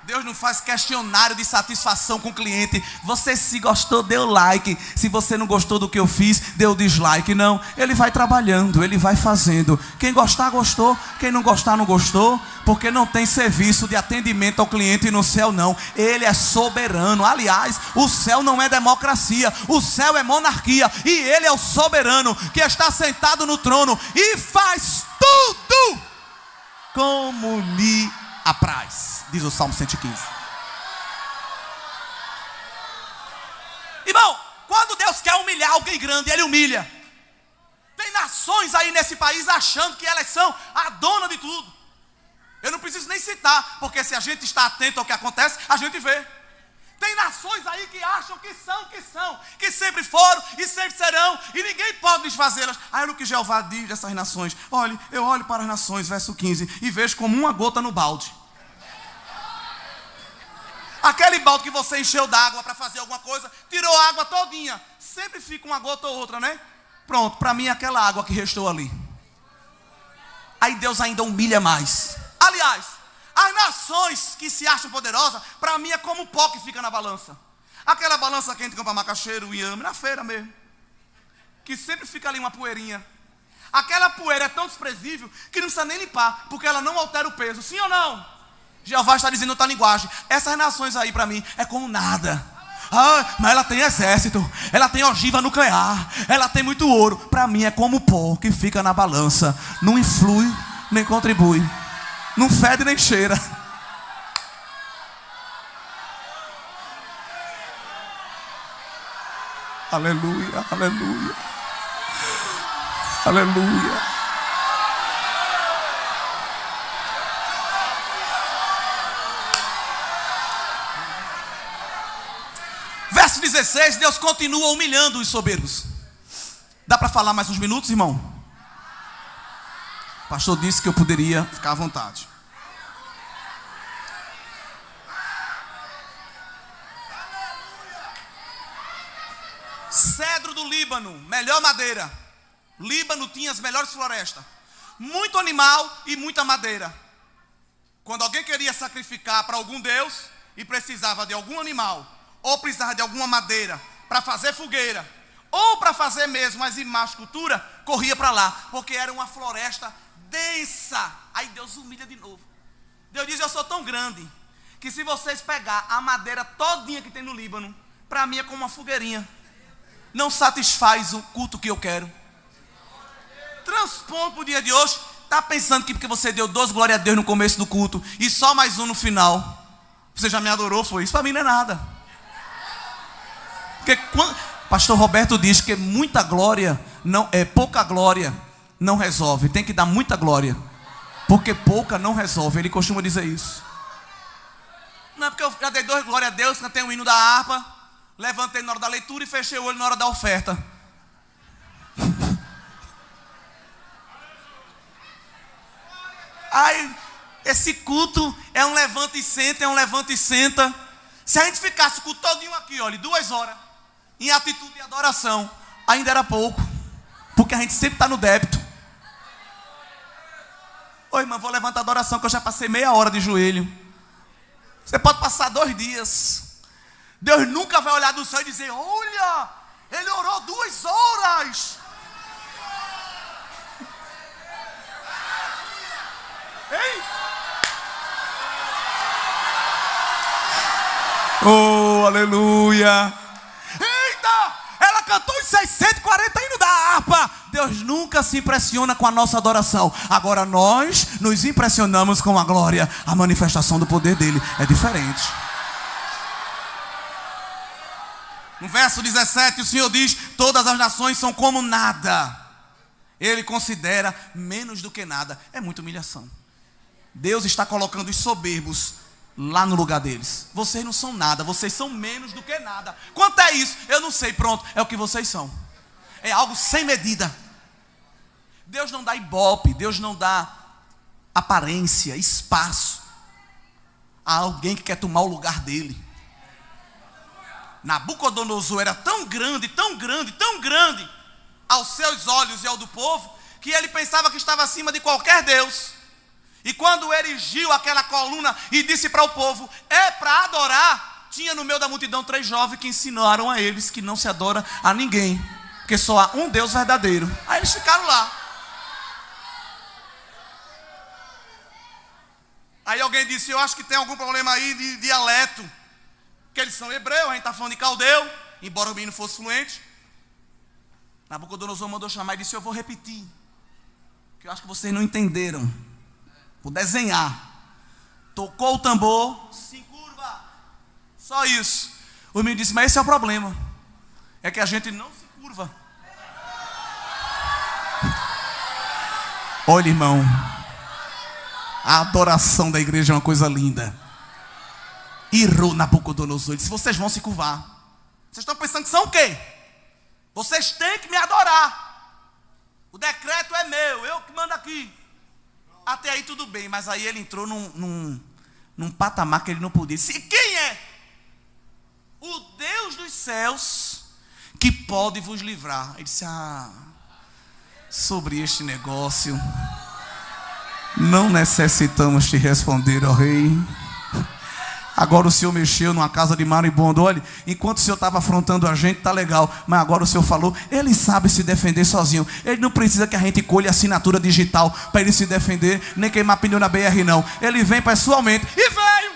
Deus não faz questionário de satisfação com o cliente. Você se gostou, deu like. Se você não gostou do que eu fiz, deu dislike. Não, Ele vai trabalhando, Ele vai fazendo. Quem gostar, gostou. Quem não gostar, não gostou. Porque não tem serviço de atendimento ao cliente no céu, não. Ele é soberano. Aliás, o céu não é democracia. O céu é monarquia. E Ele é o soberano que está sentado no trono e faz tudo como lhe apraz, diz o Salmo 115. Irmão, quando Deus quer humilhar alguém grande, Ele humilha. Tem nações aí nesse país achando que elas são a dona de tudo. Eu não preciso nem citar, porque se a gente está atento ao que acontece, a gente vê. Tem nações aí que acham que sempre foram e sempre serão, e ninguém pode desfazê-las. Aí o que Jeová diz dessas nações: olhe, eu olho para as nações, verso 15, e vejo como uma gota no balde. Aquele balde que você encheu d'água para fazer alguma coisa, tirou a água todinha, sempre fica uma gota ou outra, né? Pronto, para mim é aquela água que restou ali. Aí Deus ainda humilha mais. Aliás, as nações que se acham poderosas, para mim é como o pó que fica na balança. Aquela balança que a gente compra macaxeira, o inhame, na feira mesmo, que sempre fica ali uma poeirinha. Aquela poeira é tão desprezível que não precisa nem limpar, porque ela não altera o peso. Sim ou não? Jeová está dizendo outra linguagem. Essas nações aí para mim é como nada. Ah, mas ela tem exército, ela tem ogiva nuclear, ela tem muito ouro. Para mim é como o pó que fica na balança. Não influi nem contribui. Não fede nem cheira. Aleluia, aleluia. Aleluia. Verso 16, Deus continua humilhando os soberbos. Dá para falar mais uns minutos, irmão? O pastor disse que eu poderia ficar à vontade. Cedro do Líbano, melhor madeira. Líbano tinha as melhores florestas. Muito animal e muita madeira. Quando alguém queria sacrificar para algum deus e precisava de algum animal, ou precisava de alguma madeira para fazer fogueira, ou para fazer mesmo as imagens de cultura, corria para lá, porque era uma floresta densa. Aí Deus humilha de novo. Deus diz: eu sou tão grande que se vocês pegar a madeira todinha que tem no Líbano, para mim é como uma fogueirinha. Não satisfaz o culto que eu quero. Transpondo para o dia de hoje. Está pensando que porque você deu 2 glória a Deus no começo do culto e só mais um no final, você já me adorou? Foi isso? Para mim não é nada. Porque quando pastor Roberto diz que muita glória não é, pouca glória não resolve. Tem que dar muita glória, porque pouca não resolve. Ele costuma dizer isso. Não é porque eu já dei 2 glória a Deus, cantei um hino da harpa, levantei na hora da leitura e fechei o olho na hora da oferta. Ai, esse culto é um levanta e senta, é um levanta e senta. Se a gente ficasse o culto todinho aqui, olha, 2 horas, em atitude de adoração, ainda era pouco, porque a gente sempre está no débito. Ô irmão, vou levantar a adoração que eu já passei meia hora de joelho. Você pode passar 2 dias. Deus nunca vai olhar do céu e dizer: olha, ele orou 2 horas. Ei! Oh, aleluia. Eita, ela cantou os 640 hinos da harpa. Deus nunca se impressiona com a nossa adoração. Agora nós nos impressionamos com a glória. A manifestação do poder dele é diferente. No verso 17 o Senhor diz: todas as nações são como nada. Ele considera menos do que nada. É muita humilhação. Deus está colocando os soberbos lá no lugar deles. Vocês não são nada, vocês são menos do que nada. Quanto é isso? Eu não sei, pronto, é o que vocês são. É algo sem medida. Deus não dá ibope, Deus não dá aparência, espaço a alguém que quer tomar o lugar dele. Nabucodonosor era tão grande, tão grande, tão grande aos seus olhos e ao do povo, que ele pensava que estava acima de qualquer Deus. E quando erigiu aquela coluna e disse para o povo: é para adorar, tinha no meio da multidão 3 jovens que ensinaram a eles que não se adora a ninguém, porque só há um Deus verdadeiro. Aí eles ficaram lá. Aí alguém disse: eu acho que tem algum problema aí de dialeto, porque eles são hebreus, a gente está falando de caldeu, embora o menino fosse fluente. Nabucodonosor mandou chamar e disse: eu vou repetir, que eu acho que vocês não entenderam. Vou desenhar. Tocou o tambor, se curva. Só isso. O menino disse: mas esse é o problema, é que a gente não se curva. Olha, irmão, a adoração da igreja é uma coisa linda. Irou Nabucodonosor, disse: vocês vão se curvar. Vocês estão pensando que são o quê? Vocês têm que me adorar. O decreto é meu, eu que mando aqui. Até aí tudo bem, mas aí ele entrou num patamar que ele não podia. Disse: quem é? O Deus dos céus que pode vos livrar. Ele disse: sobre este negócio não necessitamos te responder, ó rei. Agora o Senhor mexeu numa casa de maribondo. Olha, enquanto o Senhor estava afrontando a gente, tá legal. Mas agora o Senhor falou, ele sabe se defender sozinho. Ele não precisa que a gente colhe assinatura digital para ele se defender, nem queimar pneu na BR não. Ele vem pessoalmente. E veio.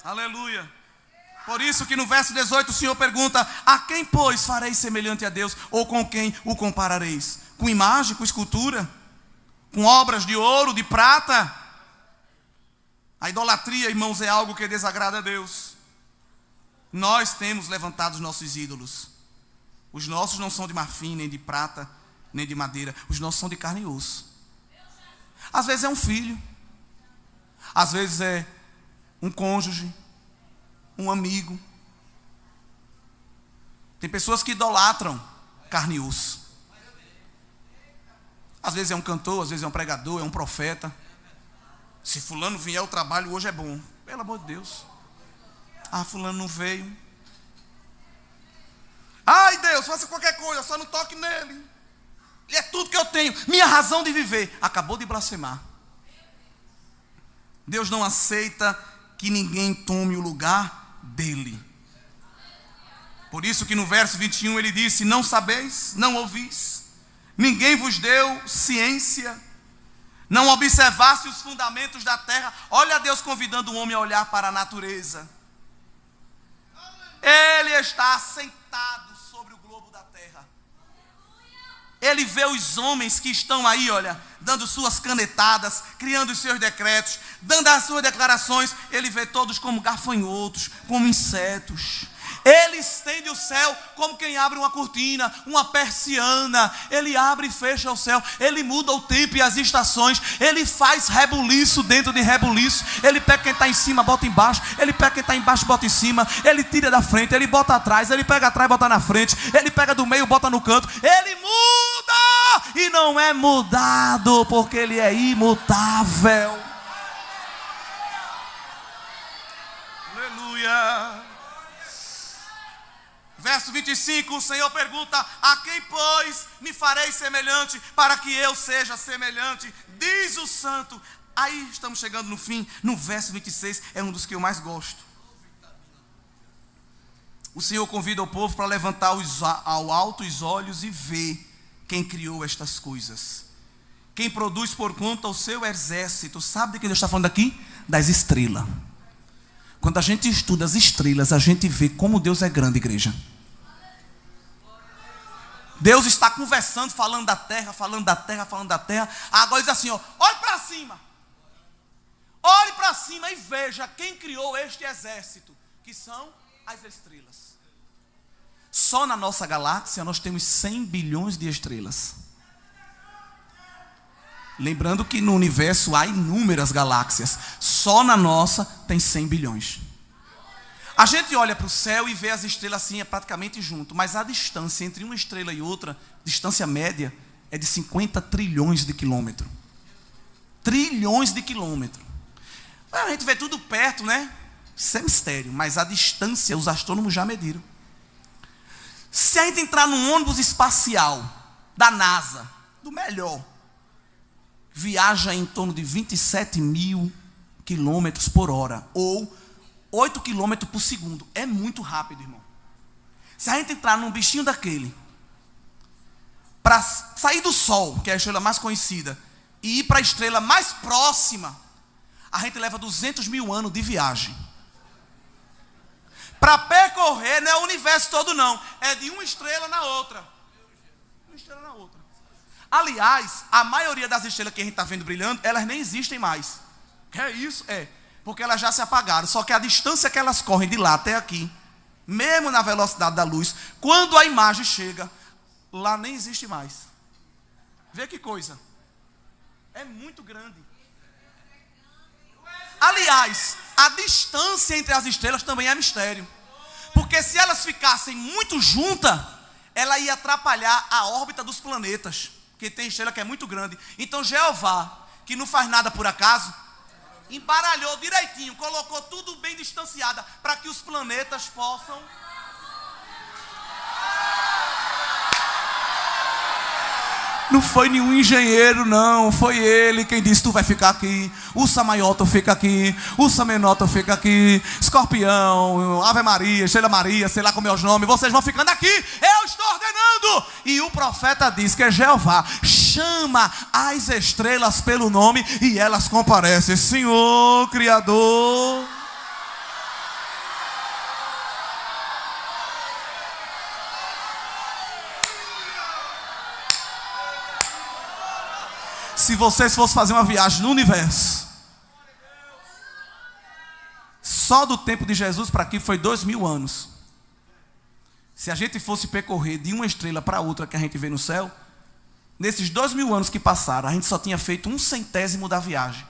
Aleluia. Por isso que no verso 18 o Senhor pergunta: a quem, pois, fareis semelhante a Deus? Ou com quem o comparareis? Com imagem, com escultura? Com obras de ouro, de prata? A idolatria, irmãos, é algo que desagrada a Deus. Nós temos levantado os nossos ídolos. Os nossos não são de marfim, nem de prata, nem de madeira. Os nossos são de carne e osso. Às vezes é um filho. Às vezes é um cônjuge, um amigo. Tem pessoas que idolatram carne e osso. Às vezes é um cantor, às vezes é um pregador, é um profeta. Se fulano vier, o trabalho hoje é bom. Pelo amor de Deus. Fulano não veio. Ai, Deus, faça qualquer coisa, só não toque nele. Ele é tudo que eu tenho, minha razão de viver. Acabou de blasfemar. Deus não aceita que ninguém tome o lugar dele. Por isso que no verso 21 ele disse: não sabeis, não ouvis, ninguém vos deu ciência, não observaste os fundamentos da terra. Olha Deus convidando o homem a olhar para a natureza. Ele está sentado sobre o globo da terra. Ele vê os homens que estão aí, olha, dando suas canetadas, criando os seus decretos, dando as suas declarações. Ele vê todos como gafanhotos, como insetos. Ele estende o céu como quem abre uma cortina, uma persiana. Ele abre e fecha o céu. Ele muda o tempo e as estações. Ele faz rebuliço dentro de rebuliço. Ele pega quem está em cima, bota embaixo. Ele pega quem está embaixo, bota em cima. Ele tira da frente, ele bota atrás. Ele pega atrás, bota na frente. Ele pega do meio, bota no canto. Ele muda e não é mudado, porque ele é imutável. Aleluia. Verso 25, o Senhor pergunta: a quem, pois, me farei semelhante, para que eu seja semelhante? Diz o santo. Aí estamos chegando no fim. No verso 26, é um dos que eu mais gosto. O Senhor convida o povo para levantar ao alto os olhos e ver quem criou estas coisas, quem produz por conta o seu exército. Sabe de quem Deus está falando aqui? das estrelas. Quando a gente estuda as estrelas, a gente vê como Deus é grande, igreja. Deus está conversando, falando da terra, falando da terra, falando da terra. Agora diz assim, ó, olhe para cima. Olhe para cima e veja quem criou este exército, que são as estrelas. Só na nossa galáxia nós temos 100 bilhões de estrelas. Lembrando que no universo há inúmeras galáxias. Só na nossa tem 100 bilhões. A gente olha para o céu e vê as estrelas assim, é praticamente junto. Mas a distância entre uma estrela e outra, distância média, é de 50 trilhões de quilômetros. Trilhões de quilômetros. A gente vê tudo perto, né? Isso é mistério. Mas a distância, os astrônomos já mediram. Se a gente entrar num ônibus espacial da NASA, do melhor, viaja em torno de 27 mil quilômetros por hora, ou 8 quilômetros por segundo. É muito rápido, irmão. Se a gente entrar num bichinho daquele, para sair do Sol, que é a estrela mais conhecida, e ir para a estrela mais próxima, a gente leva 200 mil anos de viagem. Para percorrer, não é o universo todo não, é de uma estrela na outra. Uma estrela na outra. Aliás, a maioria das estrelas que a gente está vendo brilhando, elas nem existem mais. Que é isso? É. Porque elas já se apagaram. Só que a distância que elas correm de lá até aqui, mesmo na velocidade da luz, quando a imagem chega, lá nem existe mais. Vê que coisa. É muito grande. Aliás, a distância entre as estrelas também é mistério. Porque se elas ficassem muito juntas, ela ia atrapalhar a órbita dos planetas. Porque tem estrela que é muito grande. Então Jeová, que não faz nada por acaso, embaralhou direitinho, colocou tudo bem distanciado, para que os planetas possam... Não foi nenhum engenheiro, não. Foi ele quem disse, tu vai ficar aqui. Ursa Maior, fica aqui. Ursa Menor, fica aqui. Escorpião, Ave Maria, Estrela Maria, sei lá como é os nomes. Vocês vão ficando aqui. Eu estou ordenando. E o profeta diz que é Jeová. Chama as estrelas pelo nome e elas comparecem. Senhor, Criador. Se vocês fossem fazer uma viagem no universo, só do tempo de Jesus para aqui foi 2000 anos. Se a gente fosse percorrer de uma estrela para outra que a gente vê no céu, nesses 2000 anos que passaram, a gente só tinha feito 1/100º da viagem.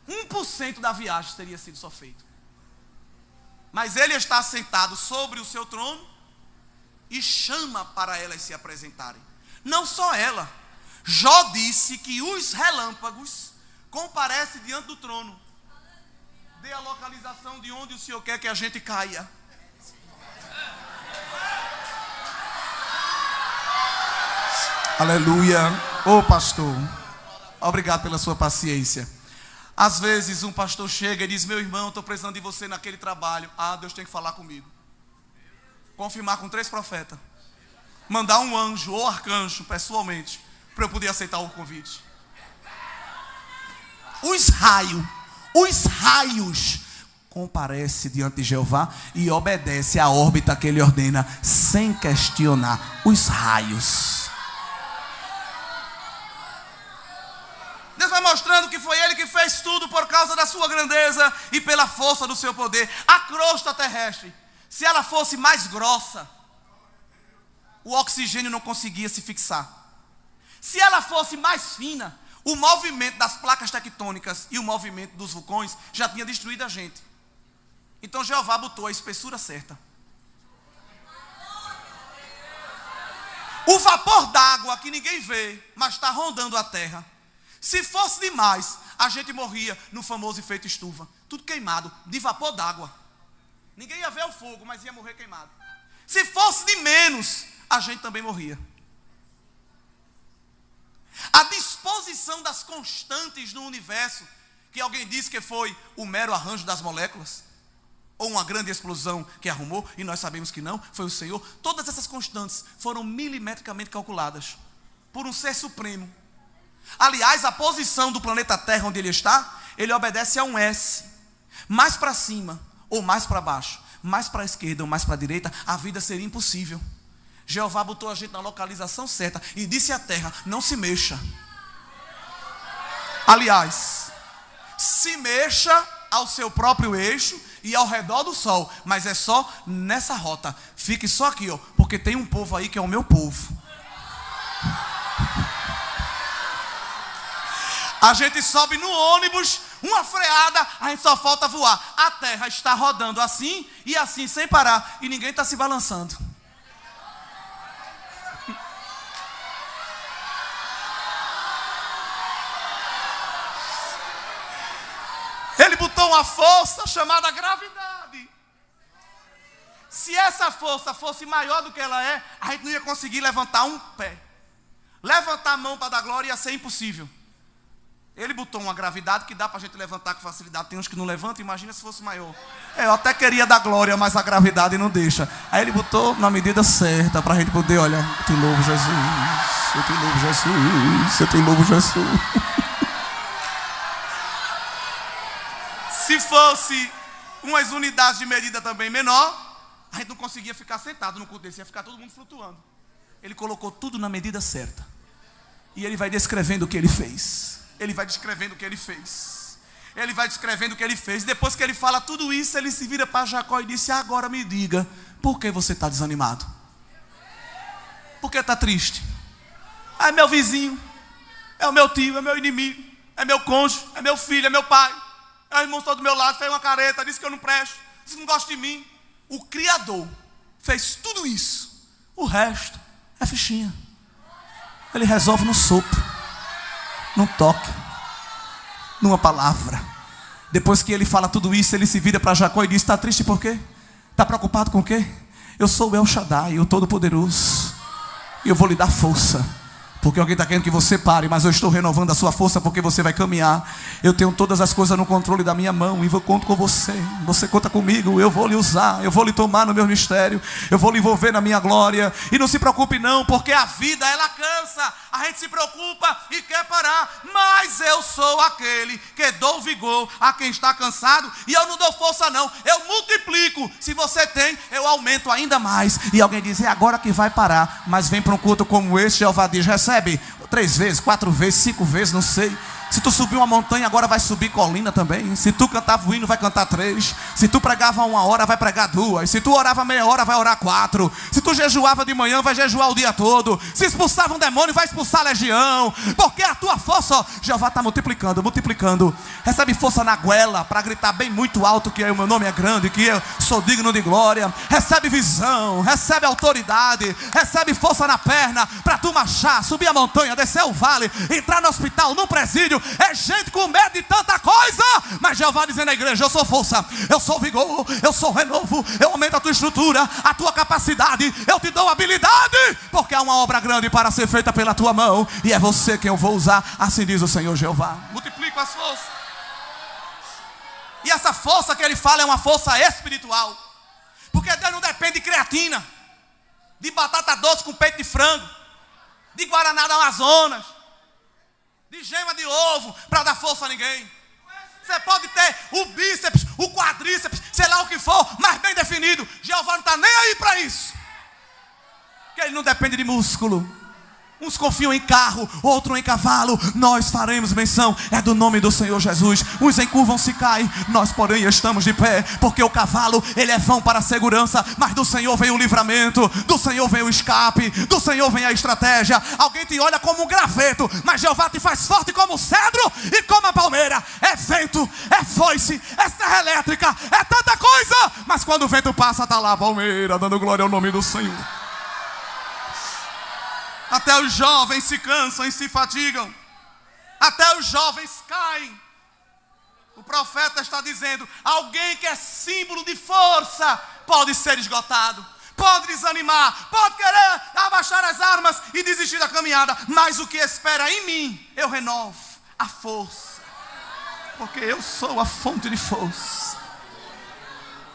1% da viagem teria sido só feito. Mas ele está sentado sobre o seu trono e chama para elas se apresentarem. Não só ela. Jó disse que os relâmpagos comparecem diante do trono. Dê a localização de onde o Senhor quer que a gente caia. Aleluia. Ô pastor, obrigado pela sua paciência. Às vezes um pastor chega e diz, meu irmão, estou precisando de você naquele trabalho. Ah, Deus tem que falar comigo. Confirmar com 3 profetas. Mandar um anjo ou arcanjo pessoalmente, para eu poder aceitar o convite. Os raios comparecem diante de Jeová e obedece à órbita que ele ordena, sem questionar. Os raios. Deus vai mostrando que foi ele que fez tudo por causa da sua grandeza e pela força do seu poder. A crosta terrestre, se ela fosse mais grossa, o oxigênio não conseguia se fixar. Se ela fosse mais fina, o movimento das placas tectônicas e o movimento dos vulcões já tinha destruído a gente. Então Jeová botou a espessura certa. O vapor d'água que ninguém vê, mas está rondando a terra. Se fosse demais, a gente morria no famoso efeito estufa. Tudo queimado, de vapor d'água. Ninguém ia ver o fogo, mas ia morrer queimado. Se fosse de menos, a gente também morria. A disposição das constantes no universo, que alguém disse que foi o mero arranjo das moléculas, ou uma grande explosão que arrumou, e nós sabemos que não, foi o Senhor. Todas essas constantes foram milimetricamente calculadas por um ser supremo. Aliás, a posição do planeta Terra onde ele está ele obedece a um S. Mais para cima ou mais para baixo, mais para a esquerda ou mais para a direita, a vida seria impossível. Jeová botou a gente na localização certa e disse à terra: não se mexa. Aliás, se mexa ao seu próprio eixo e ao redor do sol, mas é só nessa rota. Fique só aqui, ó, porque tem um povo aí que é o meu povo. A gente sobe no ônibus, uma freada, a gente só falta voar. A terra está rodando assim e assim, sem parar, e ninguém está se balançando. Ele botou uma força chamada gravidade. Se essa força fosse maior do que ela é, a gente não ia conseguir levantar um pé. Levantar a mão para dar glória ia ser impossível. Ele botou uma gravidade que dá para a gente levantar com facilidade. Tem uns que não levantam, imagina se fosse maior. Eu até queria dar glória, mas a gravidade não deixa. Aí ele botou na medida certa para a gente poder, olha, eu te louvo Jesus, eu te louvo Jesus, eu te louvo Jesus. Se fosse umas unidades de medida também menor, a gente não conseguia ficar sentado no culto desse, ia ficar todo mundo flutuando. Ele colocou tudo na medida certa. E ele vai descrevendo o que ele fez. Ele vai descrevendo o que ele fez. Ele vai descrevendo o que ele fez. Depois que ele fala tudo isso, ele se vira para Jacó e disse: agora me diga, por que você está desanimado? Por que está triste? Ah, é meu vizinho, é o meu tio, é meu inimigo, é meu cônjuge, é meu filho, é meu pai. É o irmão que está do meu lado, fez uma careta, disse que eu não presto, disse que não gosta de mim. O Criador fez tudo isso. O resto é fichinha. Ele resolve no sopro, num toque, numa palavra. Depois que ele fala tudo isso, ele se vira para Jacó e diz: está triste por quê? Está preocupado com o quê? Eu sou o El Shaddai, o Todo-Poderoso, e eu vou lhe dar força. Porque alguém está querendo que você pare, mas eu estou renovando a sua força, porque você vai caminhar. Eu tenho todas as coisas no controle da minha mão, e eu conto com você. Você conta comigo, eu vou lhe usar, eu vou lhe tomar no meu mistério, eu vou lhe envolver na minha glória. E não se preocupe não, porque a vida ela cansa. A gente se preocupa e quer parar, mas eu sou aquele que dou vigor a quem está cansado. E eu não dou força não, eu multiplico. Se você tem, eu aumento ainda mais. E alguém diz: é agora que vai parar. Mas vem para um culto como esse, Jeová diz: recebe 3 vezes, 4 vezes, 5 vezes, não sei. Se tu subir uma montanha, agora vai subir colina também. Se tu cantava o hino, vai cantar 3. Se tu pregava 1 hora, vai pregar 2. Se tu orava meia hora, vai orar 4. Se tu jejuava de manhã, vai jejuar o dia todo. Se expulsava um demônio, vai expulsar a legião. Porque a tua força, ó, Jeová está multiplicando, multiplicando. Recebe força na goela, para gritar bem muito alto que o meu nome é grande, que eu sou digno de glória. Recebe visão, recebe autoridade. Recebe força na perna, para tu marchar, subir a montanha, descer o vale, entrar no hospital, no presídio. É gente com medo de tanta coisa, mas Jeová dizendo à igreja: eu sou força, eu sou vigor, eu sou renovo, eu aumento a tua estrutura, a tua capacidade, eu te dou habilidade, porque há uma obra grande para ser feita pela tua mão, e é você quem eu vou usar, assim diz o Senhor Jeová. Multiplico as forças. E essa força que ele fala é uma força espiritual, porque Deus não depende de creatina, de batata doce com peito de frango, de guaraná do Amazonas, de gema de ovo, para dar força a ninguém. Você pode ter o bíceps, o quadríceps, sei lá o que for, mas bem definido. Jeová não está nem aí para isso, porque ele não depende de músculo. Uns confiam em carro, outro em cavalo. Nós faremos menção, é do nome do Senhor Jesus. Uns encurvam-se e caem, nós porém estamos de pé. Porque o cavalo, ele é vão para a segurança, mas do Senhor vem o livramento, do Senhor vem o escape, do Senhor vem a estratégia. Alguém te olha como um graveto, mas Jeová te faz forte como o cedro e como a palmeira. É vento, é foice, é serra elétrica, é tanta coisa, mas quando o vento passa, está lá a palmeira, dando glória ao nome do Senhor. Até os jovens se cansam e se fatigam. Até os jovens caem. O profeta está dizendo: alguém que é símbolo de força pode ser esgotado, pode desanimar, pode querer abaixar as armas e desistir da caminhada. Mas o que espera em mim, eu renovo a força, porque eu sou a fonte de força.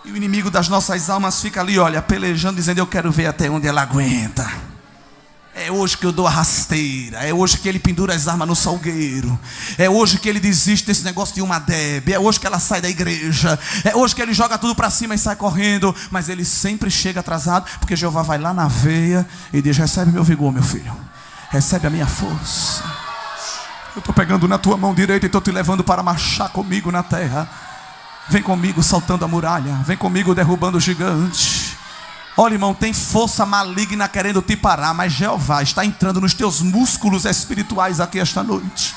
E o inimigo das nossas almas fica ali, olha, pelejando, dizendo: eu quero ver até onde ela aguenta. É hoje que eu dou a rasteira. É hoje que ele pendura as armas no salgueiro. É hoje que ele desiste desse negócio de uma Deb. É hoje que ela sai da igreja. É hoje que ele joga tudo para cima e sai correndo. Mas ele sempre chega atrasado, porque Jeová vai lá na veia e diz: recebe meu vigor, meu filho. Recebe a minha força. Eu estou pegando na tua mão direita e estou te levando para marchar comigo na terra. Vem comigo saltando a muralha. Vem comigo derrubando o gigante. Olha, irmão, tem força maligna querendo te parar, mas Jeová está entrando nos teus músculos espirituais aqui esta noite.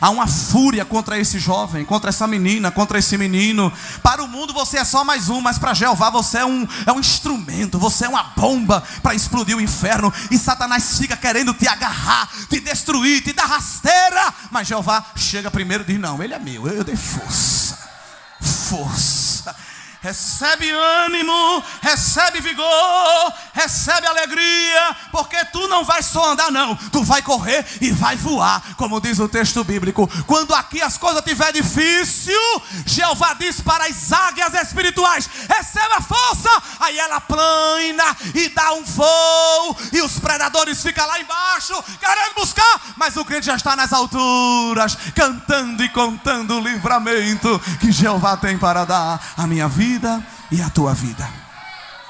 Há uma fúria contra esse jovem, contra essa menina, contra esse menino. Para o mundo você é só mais um, mas para Jeová você é um instrumento, você é uma bomba para explodir o inferno. E Satanás fica querendo te agarrar, te destruir, te dar rasteira. Mas Jeová chega primeiro e diz: não, ele é meu, eu dei força. Força. Recebe ânimo, recebe vigor, recebe alegria, porque tu não vai só andar não, tu vai correr e vai voar, como diz o texto bíblico. Quando aqui as coisas estiver difícil, Jeová diz para as águias espirituais: receba a força. Aí ela plana e dá um voo, e os predadores ficam lá embaixo querendo buscar, mas o crente já está nas alturas, cantando e contando o livramento que Jeová tem para dar a minha vida e a tua vida.